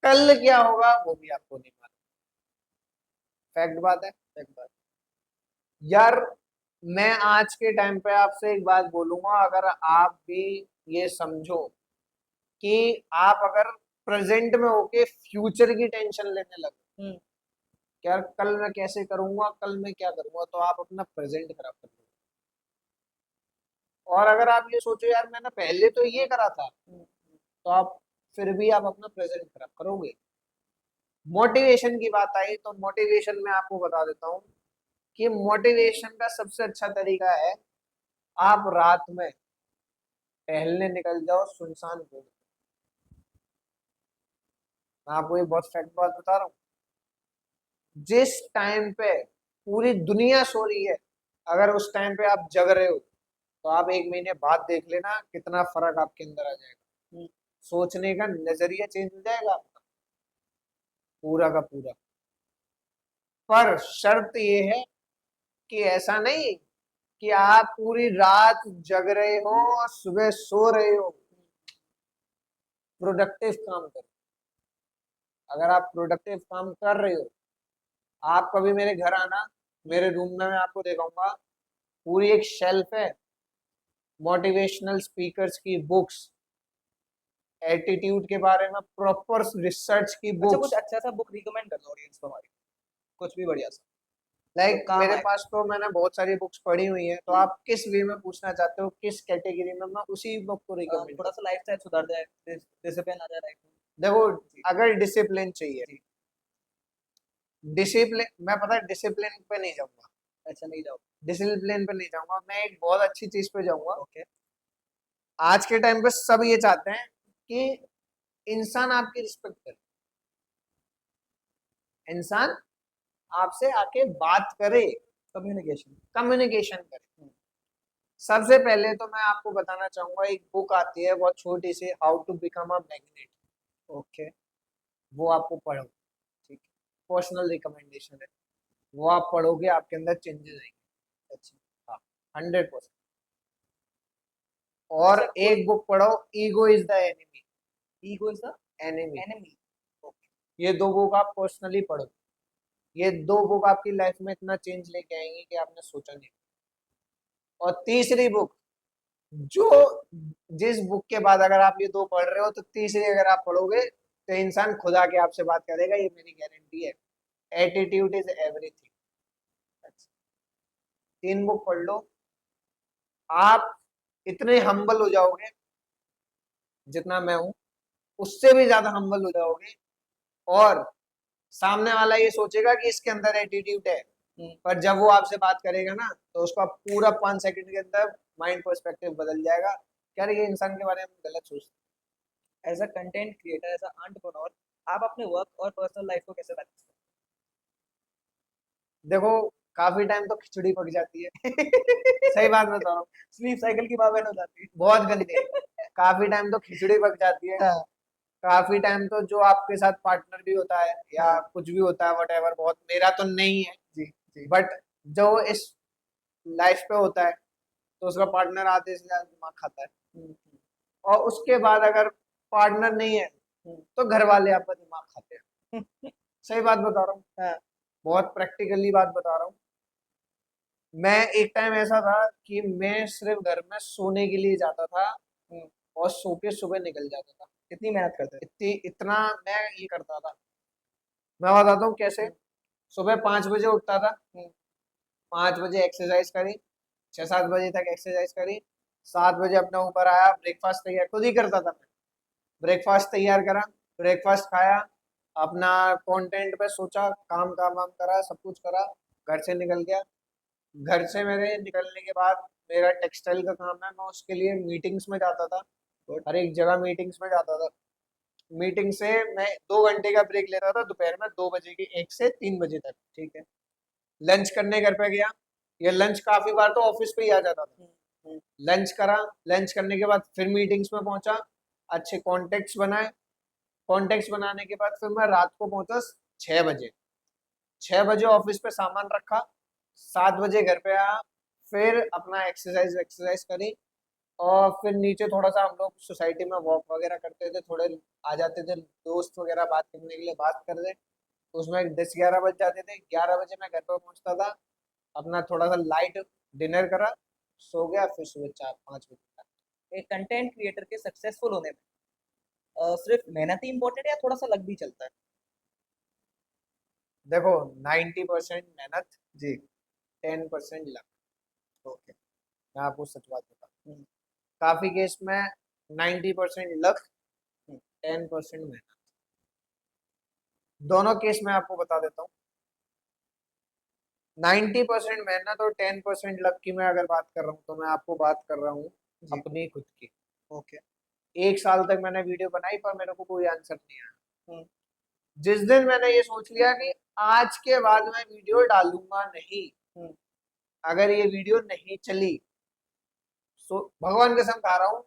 कल क्या होगा वो भी आपको नहीं मालूम। फैक्ट बात है। एक बात। यार, मैं आज के टाइम पे आपसे एक बात बोलूंगा, अगर आप भी ये समझो कि आप अगर प्रेजेंट में होके फ्यूचर की टेंशन लेने लगे, हम्म, कि यार कल मैं कैसे करूंगा, कल मैं क्या करूंगा, तो आप अपना प्रेजेंट खराब कर दोगे। और अगर आप ये सोचो यार मैंने पहले तो ये करा था, तो आप फिर भी आप अपना प्रेजेंट खराब करोगे। मोटिवेशन की बात आई तो मोटिवेशन में आपको बता देता हूँ कि मोटिवेशन का सबसे अच्छा तरीका है, आप रात में टहलने निकल जाओ सुनसान रोड। मैं आपको ये बहुत फैक्ट बात बता रहा हूँ, जिस टाइम पे पूरी दुनिया सो रही है, अगर उस टाइम पे आप जग रहे हो, तो आप 1 महीने बाद देख लेना कितना फर्क आपके अंदर आ जाएगा। सोचने का नजरिया चेंज हो जाएगा आपका, पूरा का पूरा। पर शर्त ये है कि ऐसा नहीं कि आप पूरी रात जग रहे हो और सुबह सो रहे हो, प्रोडक्टिव काम करो। अगर आप प्रोडक्टिव काम कर रहे हो, आप कभी मेरे घर आना, मेरे रूम में मैं आपको दिखाऊंगा, पूरी एक शेल्फ है मोटिवेशनल स्पीकर्स की बुक्स, एटीट्यूड के बारे में प्रॉपर रिसर्च की अच्छा, कुछ बुक्स। अच्छा सा बुक रिकमेंड कर दो ऑडियंस को हमारी, कुछ भी बढ़िया सा। लाइक तो काम मेरे आएगा। पास तो मैंने बहुत सारी बुक्स पढ़ी हुई हैं, तो आप किस वे में पूछना चाहते हो, किस कैटेगरी में, मैं उसी बुक को रिकमेंड। थोड़ा सा लाइफस्टाइल सुधर जाए, डिसिप्लिन आ जाए लाइफ में। देखो, जी। अगर डिसिप्लिन चाहिए, जी। डिसिप्लिन, मैं पता है डिसिप्लिन पे नहीं जाऊंगा, अच्छा, नहीं जाओ। डिसिप्लिन पे नहीं जाऊंगा, मैं एक बहुत अच्छी चीज पे जाऊंगा। ओके। आज के टाइम पे सब ये चाहते हैं कि इंसान आपकी रिस्पेक्ट करे, इंसान आपसे आके बात करे, कम्युनिकेशन। कम्युनिकेशन करे। सबसे पहले तो मैं आपको बताना चाहूंगा, एक बुक आती है बहुत छोटी सी, how to become a magnet. Okay. वो आपको पढ़ो, ठीक है, पर्सनल रिकमेंडेशन है, वो आप पढ़ोगे आपके अंदर चेंजेस आएंगे। अच्छा, हाँ, 100%। और अच्छा, कोई एक बुक पढ़ो, ego is the enemy. Ego is the enemy, enemy. Okay. ये दो बुक आप पर्सनली पढ़ो, ये दो बुक आपकी लाइफ में इतना चेंज लेके आएंगी कि आपने सोचा नहीं। और तीसरी बुक, जो जिस बुक के बाद अगर आप ये दो पढ़ रहे हो, तो तीसरी अगर आप पढ़ोगे तो इंसान खुद आके आपसे बात करेगा, ये मेरी गारंटी है। Attitude is everything. तीन बुक पढ़ लो, आप इतने हम्बल हो जाओगे, जितना मैं हूं उससे भी ज्यादा हम्बल हो जाओगे। और सामने वाला ये सोचेगा कि इसके अंदर एटीट्यूड है, पर जब वो आपसे बात करेगा ना, तो उसका पूरा 5 सेकंड के अंदर माइंड पर्सपेक्टिव बदल जाएगा, क्या ये इंसान के बारे में गलत सोचता as a content creator, as a entrepreneur, आप अपने वर्क और पर्सनल लाइफ को कैसे बैलेंस है। देखो, काफी टाइम तो खिचड़ी पक जाती है, करते सही हैं? बात बता रहा हूँ, स्लीप साइकिल की बात हो जाती है। बहुत गंदी। काफी टाइम तो खिचड़ी पक जाती है, हाँ। काफी टाइम तो जो आपके साथ पार्टनर भी होता है या हाँ। कुछ भी होता है, वट बहुत, मेरा तो नहीं है, जी। जी। बट जो इस लाइफ पे होता है, तो उसका पार्टनर आते से ज्यादा दिमाग खाता है। हम्म, और उसके बाद अगर पार्टनर नहीं है, हम्म, तो घर वाले आपका दिमाग खाते हैं। सही बात बता रहा हूँ, हाँ। बहुत प्रैक्टिकली बात बता रहा हूँ। मैं एक टाइम ऐसा था कि मैं सिर्फ घर में सोने के लिए जाता था, और सो के सुबह निकल जाता था। इतनी मेहनत करते इतना मैं ये करता था। मैं बताता हूँ कैसे। सुबह 5 बजे उठता था, 5 बजे एक्सरसाइज करी, 6-7 बजे तक एक्सरसाइज करी, 7 बजे अपने ऊपर आया, ब्रेकफास्ट तैयार खुद ही करता था मैं, ब्रेकफास्ट तैयार करा, ब्रेकफास्ट खाया, अपना कंटेंट पे सोचा, काम काम वाम करा, सब कुछ करा, घर से निकल गया। घर से मेरे निकलने के बाद, मेरा टेक्सटाइल का काम है, मैं उसके लिए मीटिंग्स में जाता था, हर एक जगह मीटिंग्स में जाता था। मीटिंग से मैं 2 घंटे का ब्रेक लेता था, दोपहर में 2 बजे की 1 से 3 बजे तक, ठीक है। लंच करने घर पे गया, ये लंच काफी बार तो ऑफिस पे ही आ जाता था। लंच करा, लंच करने के बाद फिर मीटिंग्स में पहुंचा, अच्छे कॉन्टेक्ट्स बनाए, कॉन्टेक्ट्स बनाने के बाद फिर मैं रात को पहुंचा 6 बजे, 6 बजे ऑफिस पे सामान रखा, 7 बजे घर पे आया, फिर अपना एक्सरसाइज एक्सरसाइज करी, और फिर नीचे थोड़ा सा हम लोग सोसाइटी में वॉक वगैरह करते थे, थोड़े आ जाते थे दोस्त वगैरह बात करने के लिए, बात कर रहे, उसमें 10-11 बज जाते थे, 11 बजे मैं घर पर पहुंचता था, अपना थोड़ा सा लाइट डिनर करा, सो गया, फिर सुबह 4-5 बजे तक। हैं। एक कंटेंट क्रिएटर के सक्सेसफुल होने में सिर्फ मेहनत ही इंपॉर्टेंट है या थोड़ा सा लक भी चलता है? देखो, 90% मेहनत, जी। 10% लक। ओके। मैं आपको सच बात बताऊं, काफी केस में 90% लक, 10% मेहनत। दोनों केस में आपको बता देता हूँ। 90% मेहनत और 10% लक की मैं अगर बात कर रहा हूँ, तो मैं आपको बात कर रहा हूँ जी। अपनी खुद की। ओके। 1 साल तक मैंने वीडियो बनाई, पर मेरे को कोई आंसर नहीं आया। हम्म, जिस दिन मैंने ये सोच लिया कि आज के बाद मैं वीडियो डालूंगा नहीं, हम्म, अगर ये वीडियो नहीं चली, सो भगवान कसम खा रहा हूँ,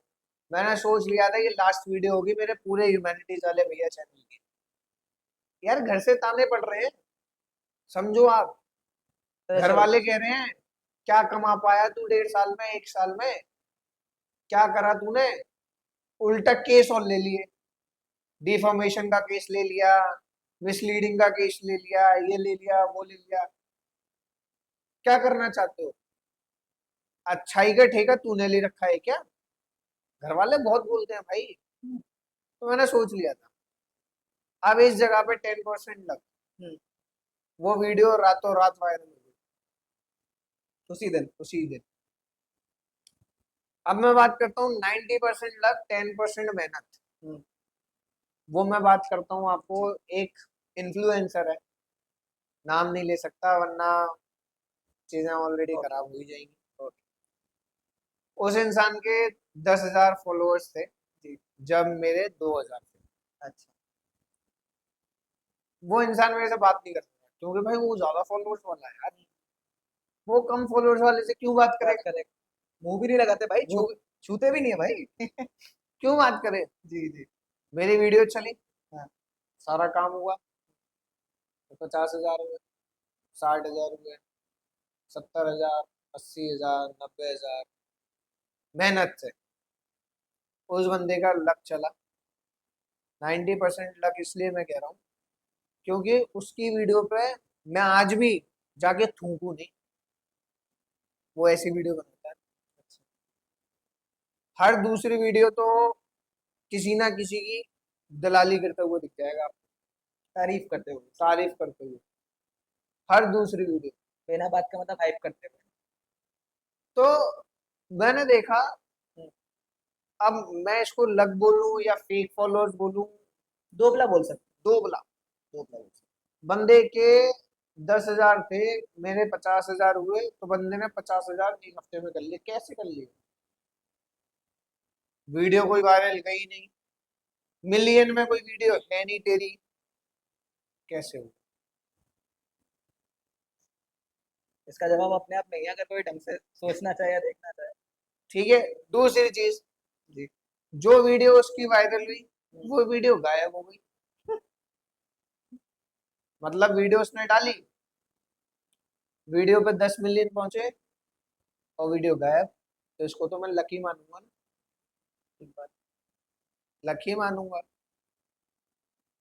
मैंने सोच लिया था कि लास्ट वीडियो होगी मेरे पूरे ह्यूमैनिटीज वाले भैया चैनल की। यार, घर से ताने पड़ रहे हैं, समझो आप, घर प्रेशर वाले होता कह रहे हैं क्या कमा पाया तू 1.5 साल में, 1 साल में? क्या करा तूने? उल्टा केस और ले लिए, डिफॉर्मेशन का केस ले लिया, मिसलीडिंग का केस ले लिया, ये ले लिया, वो ले लिया। क्या करना चाहते हो? अच्छाई का ठेका तूने ले रखा है क्या? घर वाले बहुत बोलते हैं भाई। तो मैंने सोच लिया था अब इस जगह पे 10% लग। वो वीडियो रातों रात वायरल हो गई उसी दिन। अब मैं बात करता हूँ 90% लग, 10% मेहनत। वो मैं बात करता हूँ आपको, एक इन्फ्लुएंसर है, नाम नहीं ले सकता वरना चीजें ऑलरेडी खराब हो ही जाएंगी। उस इंसान के 10,000 फॉलोअर्स थे जब मेरे 2,000 थे। अच्छा। वो इंसान मेरे से बात नहीं कर सकता क्योंकि भाई वो ज्यादा फॉलोअर्स वाला है यार। वो कम फॉलोअर्स वाले से क्यों बात करे? मुंह भी नहीं लगाते भाई, वो छूते भी नहीं है भाई। क्यों बात करे? जी जी। मेरी वीडियो चली, हाँ। सारा काम हुआ, 50,000 हुए, 60,000 हुए, 70,000, 80,000, 90,000, मेहनत से। उस बंदे का लक चला। 90% लक इसलिए मैं कह रहा हूँ क्योंकि उसकी वीडियो पे मैं आज भी जाके थूकू नहीं, वो ऐसी वीडियो बनाता है। हर दूसरी वीडियो तो किसी ना किसी की दलाली करते हुए दिख जाएगा आपको, तारीफ करते हुए हर दूसरी वीडियो। बिना बात का मतलब हाइप करते हुए। तो मैंने देखा, अब मैं इसको लक बोलूं या फेक फॉलोअर्स बोलूं, दोगला बोल सकते, दोगला। दोगला बोल सकते। बंदे के 10,000 थे, मेरे 50,000 हुए, तो बंदे ने 50,000 एक हफ्ते में कर लिए। कैसे कर लिए? वीडियो कोई वायरल गई नहीं, मिलियन में कोई वीडियो है नहीं तेरी, कैसे हो? इसका जवाब अपने आप नहीं है, अगर कोई ढंग से सोचना चाहे या देखना चाहे। ठीक है। दूसरी चीज, जी। जो वीडियो उसकी वायरल हुई वो वीडियो गायब हो गई। मतलब वीडियो उसने डाली, वीडियो पे 10 मिलियन पहुंचे और वीडियो गायब। तो इसको तो मैं लकी मानूंगा ना, लकी मानूंगा।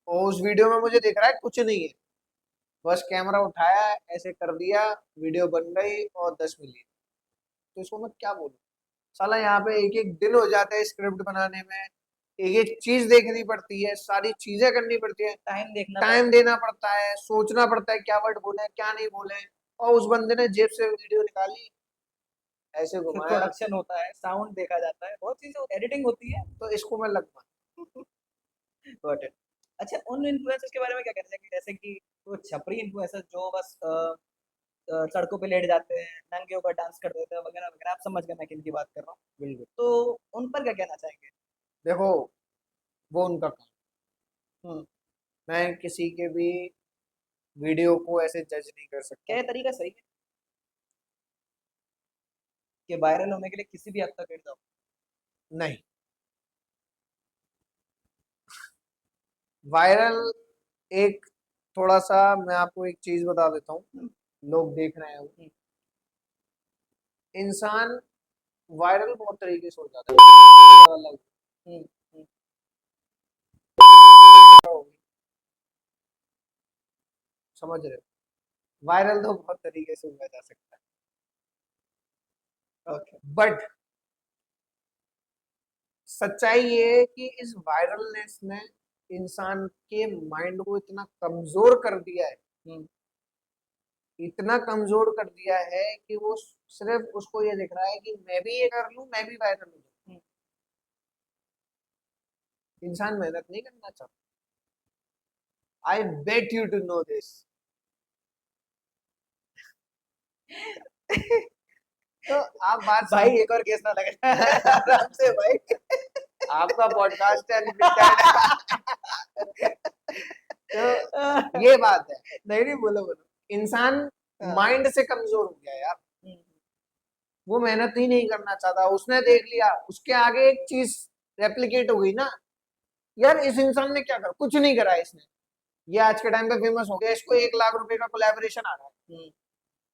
और उस वीडियो में मुझे दिख रहा है कुछ नहीं है, बस कैमरा उठाया, ऐसे कर दिया, वीडियो बन गई और 10 मिलियन। तो इसको मैं क्या बोलूं? साला यहाँ पे एक एक दिन हो जाता है स्क्रिप्ट बनाने में, एक एक चीज देखनी पड़ती है, सारी चीजें करनी पड़ती है, टाइम देखना टाइम देना पड़ता है, सोचना पड़ता है क्या वर्ड बोले क्या नहीं बोले। और उस बंदे ने जेब से वीडियो निकाली, ऐसे फिर घुमाया, प्रोडक्शन होता है, साउंड देखा जाता है, बहुत चीजें एडिटिंग होती है। तो इसको मैं लग Got it. अच्छा, उन इन्फ्लुएंसर्स के बारे में क्या कहना चाहेंगे, जैसे कि वो छपरी इन्फ्लुएंसर्स जो बस सड़कों पे लेट जाते हैं, नंगे ऊपर डांस कर देते हैं वगैरह वगैरह, आप समझ गए मैं किन की बात कर रहा हूँ। बिल्कुल। तो उन पर क्या कहना चाहेंगे? देखो, वो उनका काम, हम्म। मैं किसी के भी वीडियो को ऐसे जज नहीं कर सकता। क्या ये तरीका सही है कि वायरल होने के लिए किसी भी हद तक गिर जाओ? नहीं, वायरल एक, थोड़ा सा मैं आपको एक चीज बता देता हूँ, लोग देख रहे हैं वो। इंसान वायरल बहुत तरीके से हो जाता है, अलग हम्म, हम्म। समझ रहे हो? वायरल तो बहुत तरीके से हुआ जा सकता है, ओके। बट सच्चाई ये है कि इस वायरलनेस ने इंसान के माइंड को इतना कमजोर कर दिया है, इतना कमजोर कर दिया है कि वो सिर्फ उसको ये दिख रहा है कि मैं भी ये कर लूं, मैं भी वायरल हो जाऊं। इंसान मेहनत नहीं करना चाहता। I bet you too know this. तो आप बात भाई समझिए। एक और केस ना लगे। आराम से भाई। आपका पॉडकास्ट है अनफिल्टर्ड। तो ये बात है, नहीं नहीं, बोलो बोलो। इंसान हाँ। माइंड से कमजोर हो गया यार, हम्म, वो मेहनत ही नहीं करना चाहता। उसने देख लिया, उसके आगे एक चीज रेप्लिकेट हो गई ना, यार इस इंसान ने क्या करा, कुछ नहीं करा इसने, ये आज के टाइम पे फेमस हो गया, इसको 1 लाख रुपए का कोलैबोरेशन आ रहा है,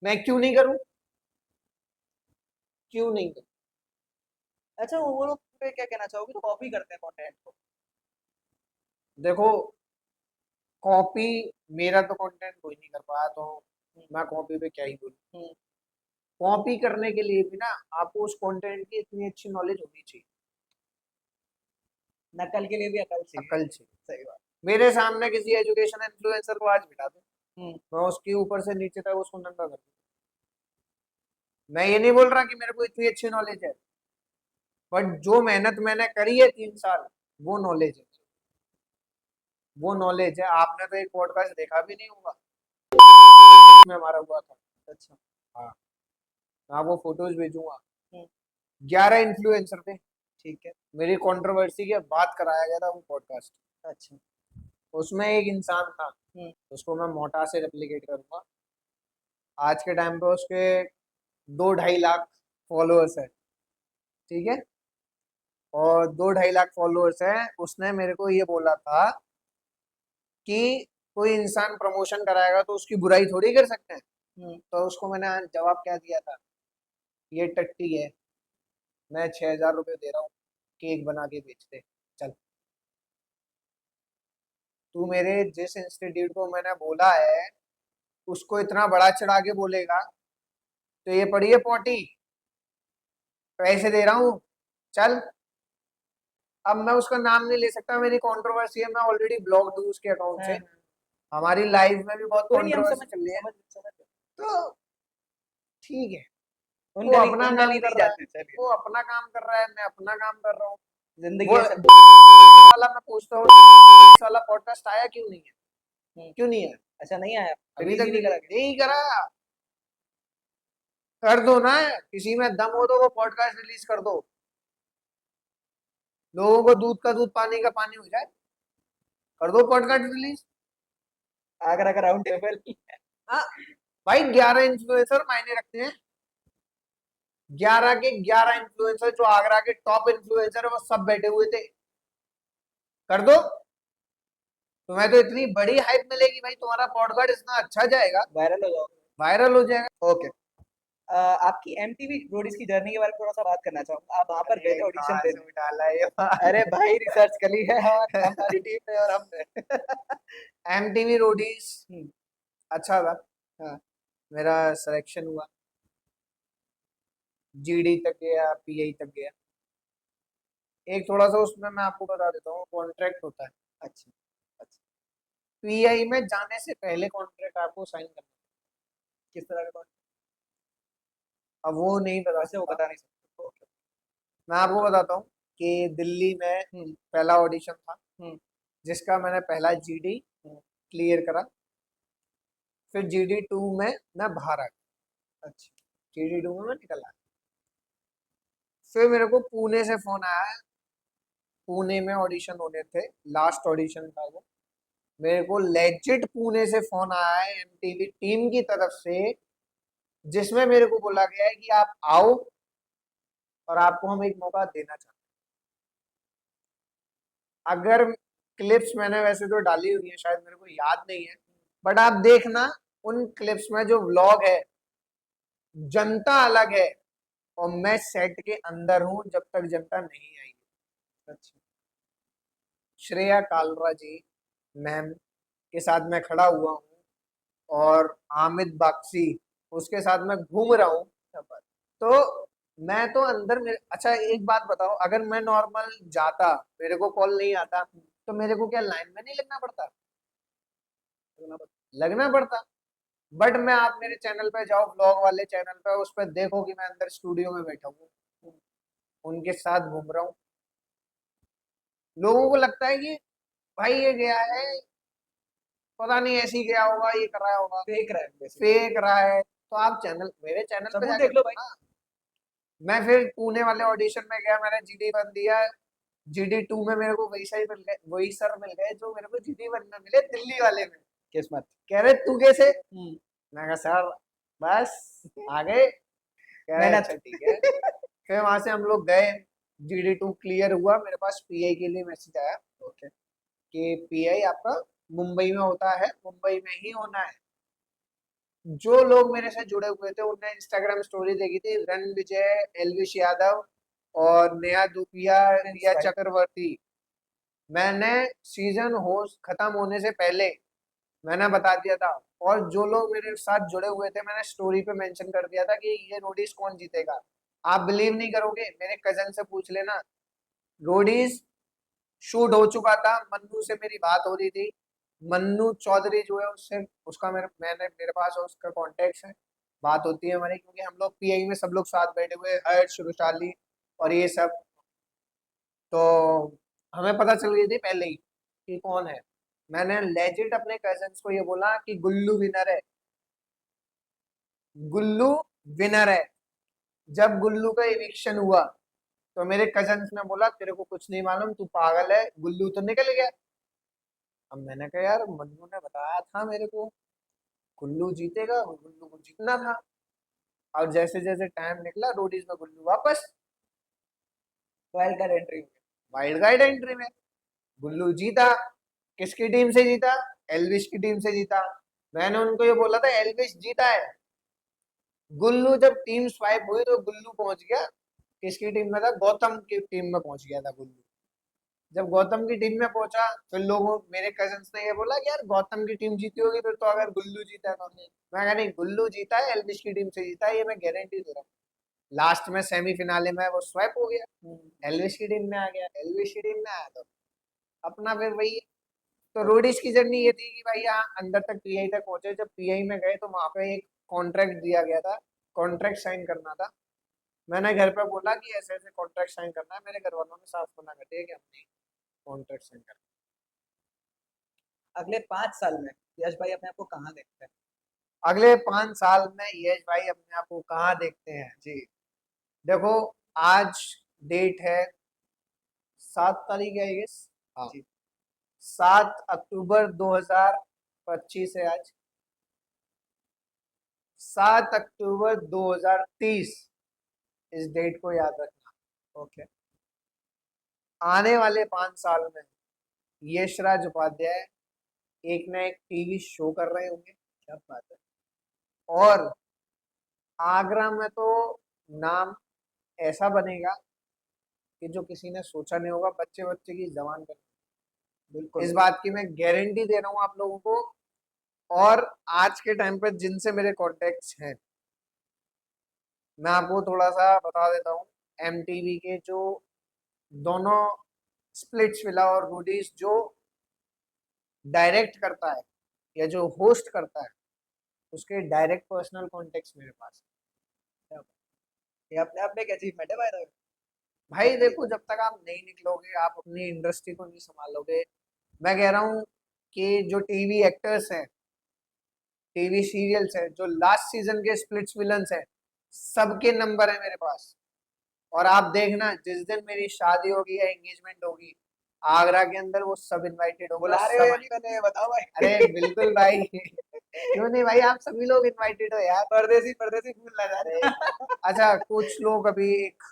मैं क्यों नहीं करूं? क्यों नहीं करते? अच्छा, वो लोग पे क्या कहना चाहोगे, तो कॉपी करते हैं कंटेंट को? देखो, कॉपी, मेरा तो कंटेंट कोई नहीं कर पाया, तो मैं कॉपी पे क्या ही बोलूं। हम्म, कॉपी करने के लिए भी ना आपको उस कंटेंट की इतनी अच्छी नॉलेज होनी चाहिए, नकल के लिए भी अकल चाहिए। अकल चाहिए। सही बात। मेरे सामने किसी एजुकेशन इन्फ्लुएंसर को आज बिठा दो, हम्म, मैं उसके ऊपर से नीचे तक उसको नंगा कर दूं। मैं ये नहीं बोल रहा कि मेरे को इतनी अच्छी नॉलेज है, बट जो मेहनत मैंने करी है 3 साल, वो नॉलेज है, वो नॉलेज है। आपने तो एक पॉडकास्ट देखा भी नहीं होगा में हमारा हुआ था। अच्छा। हाँ, मैं आपको फोटोज भेजूंगा। हम्म, 11 इन्फ्लुएंसर थे, ठीक है। मेरी कंट्रोवर्सी के बाद कराया गया था वो पॉडकास्ट। अच्छा। उसमें एक इंसान था, हम्म, उसको मैं मोटा से रेप्लिकेट करूंगा। आज के टाइम पे उसके 2-2.5 लाख फॉलोअर्स है, ठीक है। और 2-2.5 लाख फॉलोअर्स है। उसने मेरे को ये बोला था कि कोई इंसान प्रमोशन कराएगा तो उसकी बुराई थोड़ी कर सकते हैं। हम्म, तो उसको मैंने जवाब क्या दिया था, ये टट्टी है, मैं 6,000 रुपये दे रहा हूँ, केक बना के बेचते, चल। तू मेरे जिस इंस्टीट्यूट को मैंने बोला है उसको इतना बड़ा चढ़ा के बोलेगा, तो ये पड़ी है पॉटी, पैसे दे रहा हूँ, चल। अब मैं उसका नाम नहीं ले सकता, मेरी कंट्रोवर्सी है, मैं ऑलरेडी ब्लॉक दूँ उसके अकाउंट हाँ, से। हाँ। हमारी लाइफ में भी बहुत कोई नहीं, हम कंट्रोवर्सी समझ चल रही है, समझ समझ तो ठीक है। उन वो गली अपना उन काम गली नहीं कर रहा है, जाते, चलिए। वो अपना काम कर रहा है, मैं अपना काम कर रहा हूँ। जिंदगी वो है सब। वाला मैं पूछता हूँ, वाला पॉडकास्ट आया क्यों नहीं है, क्यों नहीं है? अच्छा, नहीं आया, अभी रिलीज तक ही नहीं करा के? नहीं करा। कर दो ना, किसी में दम हो तो वो पॉडकास्ट रिलीज कर दो, लोगों को दूध का दूध पानी का पानी हो जाए, कर दो पॉडकास्ट रिलीज। आगरा का राउंड टेबल। हाँ भाई, 11 इन्फ्लुएंसर मायने रखते हैं, 11 के 11 इन्फ्लुएंसर जो आगरा के टॉप इन्फ्लुएंसर है वो सब बैठे हुए थे, कर दो। तुम्हें तो इतनी बड़ी हाइप मिलेगी भाई, तुम्हारा पॉडकास्ट इतना अच्छा जाएगा, वायरल हो जाओ। वायरल हो जाएगा। ओके। आपकी एमटीवी रोडीज की जर्नी के बारे में थोड़ा सा बात करना चाहूंगा। आप वहां पर गए थे ऑडिशन कहाँ देने? से डाला ये बात? अरे भाई, रिसर्च कर ली है, और हमारी टीम ने और हमने। एमटीवी रोडीज हम्म, अच्छा था, हाँ। मेरा सिलेक्शन हुआ, जीडी तक गया, पीआई तक गया। एक थोड़ा सा उसमें मैं आपको बता देता हूँ, कॉन्ट्रैक्ट होता है। अच्छा। अच्छा। पीआई में जाने से पहले कॉन्ट्रैक्ट आपको साइन करना किस तरह का? है। अब वो नहीं बता वैसे वो सकता, बता नहीं सकते। ओके। मैं आपको बताता हूँ कि दिल्ली में हम्म, पहला ऑडिशन था, हम्म, जिसका मैंने पहला जीडी हम्म, क्लियर करा। फिर जीडी 2 में मैं बाहर आ गया, अच्छा। जीडी 2 में मैं निकल आया। फिर मेरे को पुणे से फोन आया, पुणे में ऑडिशन होने थे, लास्ट ऑडिशन था वो। मेरे को लेजिट पुणे से फोन आया है एमटीवी टीम की तरफ से, जिसमें मेरे को बोला गया है कि आप आओ और आपको हम एक मौका देना चाहते हैं। अगर क्लिप्स मैंने वैसे तो डाली हुई है, शायद मेरे को याद नहीं है, बट आप देखना उन क्लिप्स में जो व्लॉग है, जनता अलग है और मैं सेट के अंदर हूं जब तक जनता नहीं आई। अच्छा। श्रेया कालरा जी मैम के साथ मैं खड़ा हुआ हूँ, और हामिद बाक्सी उसके साथ मैं घूम रहा हूँ। तो मैं तो अंदर मेरे, अच्छा एक बात बताओ, अगर मैं नॉर्मल जाता, मेरे को कॉल नहीं आता, तो मेरे को क्या लाइन में नहीं लगना पड़ता? लगना पड़ता। बट मैं, आप मेरे चैनल पे जाओ, ब्लॉग वाले चैनल पे, उस पर देखो कि मैं अंदर स्टूडियो में बैठा हूँ, उनके साथ घूम रहा हूँ। लोगों को लगता है कि भाई ये गया है, पता नहीं ऐसे ही गया होगा, ये कर रहा होगा, फेक रहा है बेसिकली। फेक रहा है। तो आप चैनल, मेरे चैनल पे सबूत जाके देख लो भाई। देखो ना। मैं फिर पुणे वाले ऑडिशन में गया, मैंने जीडी बन दिया। जीडी 2 में मेरे को वही सही मिल गए, वही सर मिल गए जो मेरे को जीडी 1 में मिले, दिल्ली वाले में। किस्मत। कह रहे तू कैसे, हम्म। मैं कहा सर बस आ गए। कह रहे मेहनत। अच्छा ठीक है। फिर वहां से हम लोग गए, जीडी 2 क्लियर हुआ, मेरे पास पीआई के लिए मैसेज आया ओके। कि पीआई आपका मुंबई में होता है, मुंबई में ही होना है। जो लोग मेरे से जुड़े हुए थे उन्होंने इंस्टाग्राम स्टोरी देखी थी, रणविजय, एलविश यादव और नेहा धूपिया, रिया भाई। चक्रवर्ती। मैंने सीजन हो खत्म होने से पहले मैंने बता दिया था। और जो लोग मेरे साथ जुड़े हुए थे मैंने स्टोरी पे मेंशन कर दिया था कि ये रोडीज कौन जीतेगा। आप बिलीव नहीं करोगे, मेरे कजन से पूछ लेना। रोडीज शूट हो चुका था, मन्नू से मेरी बात हो रही थी। मन्नू चौधरी जो है उससे उसका मेरे पास उसका कॉन्टेक्ट है, बात होती है हमारी, क्योंकि हम लोग पीआई में सब लोग साथ बैठे हुए, अर्श, रुशाली और ये सब। तो हमें पता चल गई थी पहले ही कि कौन है। मैंने लेजिट अपने कजन्स को ये बोला कि गुल्लू विनर है, गुल्लू विनर है। जब गुल्लू का इविक्शन हुआ तो मेरे कजन्स ने बोला तेरे को कुछ नहीं मालूम, तू पागल है, गुल्लू तो निकल गया। अब मैंने कहा यार मन्नू ने बताया था मेरे को गुल्लू जीतेगा, गुल्लू को जीतना था। और जैसे जैसे टाइम निकला रोडीज में गुल्लू वापस wild card entry. Wild card entry में। गुल्लू जीता। किसकी टीम से जीता? एलविश की टीम से जीता। मैंने उनको ये बोला था एलविश जीता है। गुल्लू जब टीम स्वाइप हुई तो गुल्लू पहुंच गया किसकी टीम में था, गौतम की टीम में पहुंच गया था गुल्लू। जब गौतम की टीम में पहुंचा फिर लोगों मेरे कजन्स ने ये बोला कि यार गौतम की टीम जीती होगी फिर तो, अगर गुल्लू जीता है तो। मैं कहा नहीं, गुल्लू जीता है, एलविश की टीम से जीता है, ये मैं गारंटी दे रहा हूँ। लास्ट में सेमीफिनाले में वो स्वैप हो गया, एलविश की टीम में आ गया। एलविश की टीम में आया तो अपना फिर वही है। तो रोडिश की जर्नी ये थी कि भाई यहाँ अंदर तक पीआई तक पहुंचे। जब पीआई में गए तो वहां पे एक कॉन्ट्रैक्ट दिया गया था, कॉन्ट्रैक्ट साइन करना था। मैंने घर पे बोला कि ऐसे ऐसे कॉन्ट्रैक्ट साइन करना है, मेरे घर वालों ने साफ मना कर दिया कि हम नहीं कॉन्ट्रैक्ट साइन करना। अगले 5 साल में यश भाई अपने आप को कहाँ देखते हैं? अगले 5 साल में यश भाई अपने आप को कहाँ देखते हैं जी? देखो, आज डेट है 7 तारीख है, ये हाँ, जी। 7 अक्टूबर 2025 है आज। 7 अक्टूबर 2030, इस डेट को याद रखना। ओके। आने वाले 5 साल में यशराज उपाध्याय एक ना एक टीवी शो कर रहे होंगे। क्या बात है। और आगरा में तो नाम ऐसा बनेगा कि जो किसी ने सोचा नहीं होगा, बच्चे बच्चे की जबान पर। बिल्कुल। इस बात की मैं गारंटी दे रहा हूँ आप लोगों को। और आज के टाइम पे जिनसे मेरे कॉन्टेक्ट्स हैं, मैं आपको थोड़ा सा बता देता हूँ। एमटीवी के जो दोनों स्प्लिट्स विला और रोडीज जो डायरेक्ट करता है या जो होस्ट करता है, उसके डायरेक्ट पर्सनल कॉन्टेक्ट्स मेरे पास क्या बात है। ये अपने आप में एक अचीवमेंट है भाई। है। भाई देखो, जब तक आप नहीं निकलोगे, आप अपनी इंडस्ट्री को नहीं संभालोगे। मैं कह रहा हूँ कि जो टीवी एक्टर्स हैं, टीवी सीरियल्स हैं, जो लास्ट सीजन के स्प्लिट्स विलन्स हैं, सबके नंबर है मेरे पास। और आप देखना जिस दिन मेरी शादी होगी या एंगेजमेंट होगी, आगरा के अंदर वो सब इनवाइटेड होंगे और बुला रहे हो सब या नहीं आएंगे। पहले ये बताओ भाई। अरे बिल्कुल भाई, क्यों नहीं भाई, आप सभी लोग इनवाइटेड हो यार। परदेसी परदेसी फूल ना अरे जाना। अच्छा, कुछ लोग अभी एक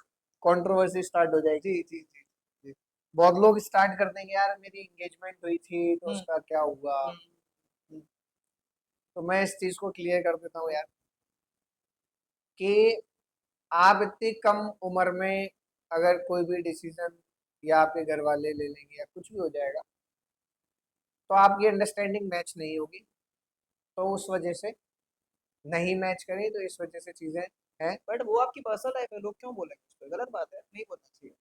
कंट्रोवर्सी स्टार्ट हो जाएगी। जी जी जी जी। बहुत लोग स्टार्ट कर देंगे यार मेरी एंगेजमेंट हुई थी तो हम्म उसका क्या हुआ। हम्म हम्म। तो मैं इस चीज को क्लियर कर देता हूँ यार कि आप इतनी कम उम्र में अगर कोई भी डिसीजन या आपके घर वाले ले लेंगे या कुछ भी हो जाएगा, तो आपकी अंडरस्टैंडिंग मैच नहीं होगी। तो उस वजह से नहीं मैच करी, तो इस वजह से चीजें हैं। बट वो आपकी पर्सनल लाइफ है, लोग क्यों बोलेंगे उस पर? गलत बात है, नहीं बोलना चाहिए।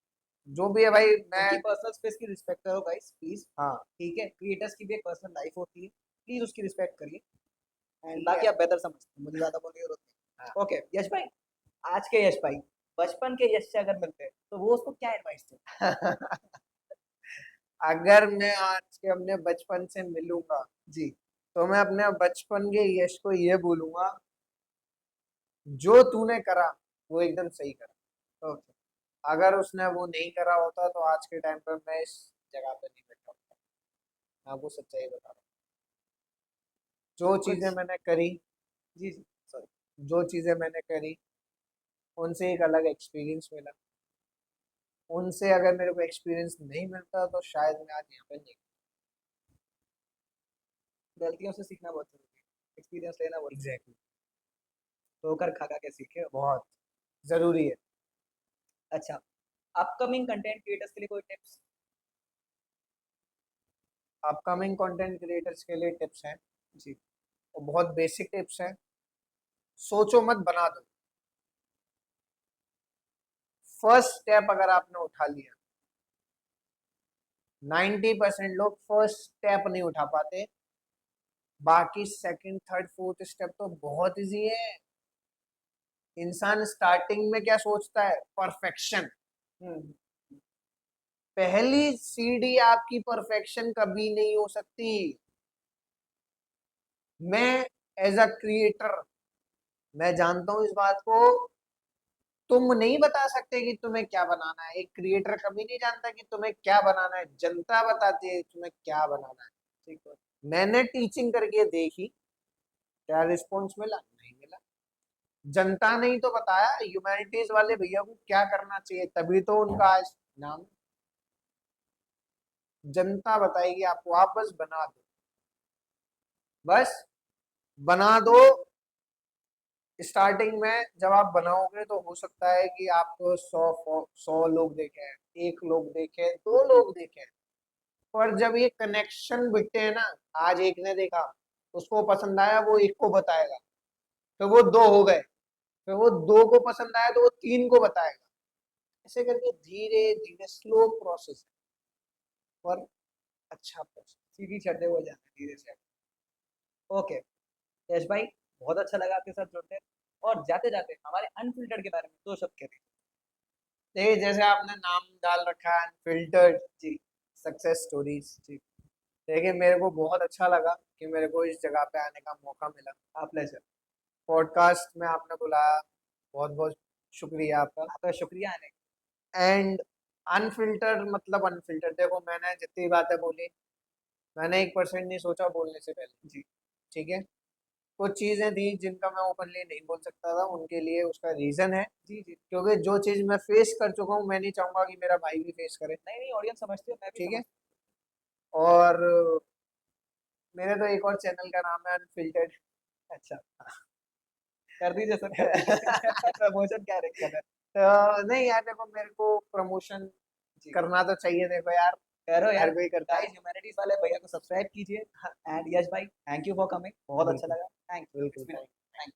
जो भी है भाई, मैं उनकी पर्सनल स्पेस की रिस्पेक्ट करो गाइस प्लीज। हाँ ठीक है, क्रिएटर्स की भी एक पर्सनल लाइफ होती है, प्लीज उसकी रिस्पेक्ट करिए। एंड ठीक है। बाकी आप बेहतर समझते हैं, मुझे ज्यादा बोलने की जरूरत हाँ। नहीं। ओके यश भाई, आज के यश भाई बचपन के यश से अगर मिलते हैं तो वो उसको क्या एडवाइस थे? अगर मैं आज के अपने बचपन से मिलूंगा जी। तो मैं अपने बचपन के यश को ये बोलूंगा, जो तूने करा वो एकदम सही करा। ओके। अगर उसने वो नहीं करा होता तो आज के टाइम पर मैं इस जगह पे नहीं बैठा होता। मैं आपको सच्चाई बता रहा हूँ। जो चीजें कुछ। मैंने करी, जी जी। सॉरी। जो चीजें मैंने करी, उनसे एक अलग एक्सपीरियंस मिला। उनसे अगर मेरे को एक्सपीरियंस नहीं मिलता तो शायद मैं आज यहाँ पे नहीं। गलतियों से सीखना बहुत जरूरी है। एक्सपीरियंस लेना वो एग्जैक्टली, ठोकर खा खा के सीखे हो। बहुत जरूरी है। अच्छा, अपकमिंग कंटेंट क्रिएटर्स के लिए कोई टिप्स? अपकमिंग कंटेंट क्रिएटर्स के लिए टिप्स हैं जी। और बहुत बेसिक टिप्स हैं। सोचो मत, बना दो। फर्स्ट स्टेप अगर आपने उठा लिया, 90% लोग फर्स्ट स्टेप नहीं उठा पाते, बाकी सेकंड थर्ड फोर्थ स्टेप तो बहुत इजी है। इंसान स्टार्टिंग में क्या सोचता है? परफेक्शन। हम्म। पहली सीढ़ी आपकी परफेक्शन कभी नहीं हो सकती। मैं एज अ क्रिएटर मैं जानता हूं इस बात को। तुम नहीं बता सकते कि तुम्हें क्या बनाना है। एक क्रिएटर कभी नहीं जानता कि तुम्हें क्या बनाना है, जनता बताती है तुम्हें क्या बनाना है। ठीक है, मैंने टीचिंग करके देखी, क्या रिस्पॉन्स मिला? नहीं मिला। जनता ने ही तो बताया, ह्यूमैनिटीज वाले भैया को क्या करना चाहिए, तभी तो उनका आज नाम। जनता बताएगी आपको, आप बस बना दो, बस बना दो। स्टार्टिंग में जब आप बनाओगे तो हो सकता है कि आपको 100 लोग देखें, 1 लोग देखें, 2 लोग देखें, पर जब ये कनेक्शन बिकते हैं ना, आज एक ने देखा, उसको पसंद आया, वो एक को बताएगा, तो वो 2 हो गए, फिर वो 2 को पसंद आया तो वो 3 को बताएगा। ऐसे करके धीरे धीरे स्लो प्रोसेस, पर अच्छा प्रोसेस। सीढ़ी चढ़ते हुए जाना है धीरे से। ओके यश भाई, बहुत अच्छा लगा आपके साथ जुड़ते। और जाते जाते हमारे अनफिल्टर्ड के बारे में 2 शब्द कह दीजिए। देखिए, जैसे आपने नाम डाल रखा है अनफिल्टर्ड जी। सक्सेस स्टोरीज, जी। देखिए मेरे को बहुत अच्छा लगा कि मेरे को इस जगह पे आने का मौका मिला। आप प्लेजर। पॉडकास्ट में आपने बुलाया, बहुत बहुत शुक्रिया आपका। आपका शुक्रिया आने। एंड अनफिल्टर मतलब अनफिल्टर, देखो मैंने जितनी बातें बोली, मैंने 1% नहीं सोचा बोलने से पहले। जी। ठीक है, कुछ चीजें थी जिनका मैं ओपनली नहीं बोल सकता था, उनके लिए उसका रीजन है, जी। जी। क्योंकि जो चीज मैं फेस कर चुका हूँ, मैं नहीं चाहूंगा कि मेरा भाई भी फेस करे। नहीं नहीं, ऑडियंस समझती है, मैं भी ठीक है, समझ। और मेरे तो एक और चैनल का नाम है अनफिल्टर्ड। अच्छा, कर दीजिए सर, कर दीजिए। प्रमोशन क्या कर है? तो नहीं यार, देखो मेरे को प्रमोशन जी। करना तो चाहिए, देखो यार, करो यार। हर कोई करता है। गाइस, ह्यूमैनिटीज वाले भैया को सब्सक्राइब कीजिए। एंड यश भाई, थैंक यू फॉर कमिंग, बहुत अच्छा बिल्कुल लगा। Thank you. बिल्कुल।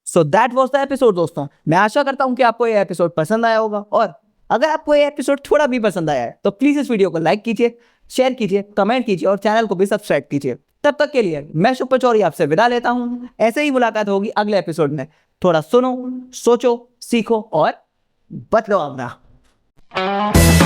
So that was the episode दोस्तों। मैं आशा करता हूं कि आपको ये एपिसोड पसंद आया होगा, और अगर आपको ये एपिसोड थोड़ा भी पसंद आया है तो प्लीज इस वीडियो को लाइक कीजिए, शेयर कीजिए, कमेंट कीजिए और चैनल को भी सब्सक्राइब कीजिए। तब तक के लिए मैं शुभ पचौरी आपसे विदा लेता हूं। ऐसे ही मुलाकात होगी अगले एपिसोड में। थोड़ा सुनो, सोचो, सीखो और बदलो अपना।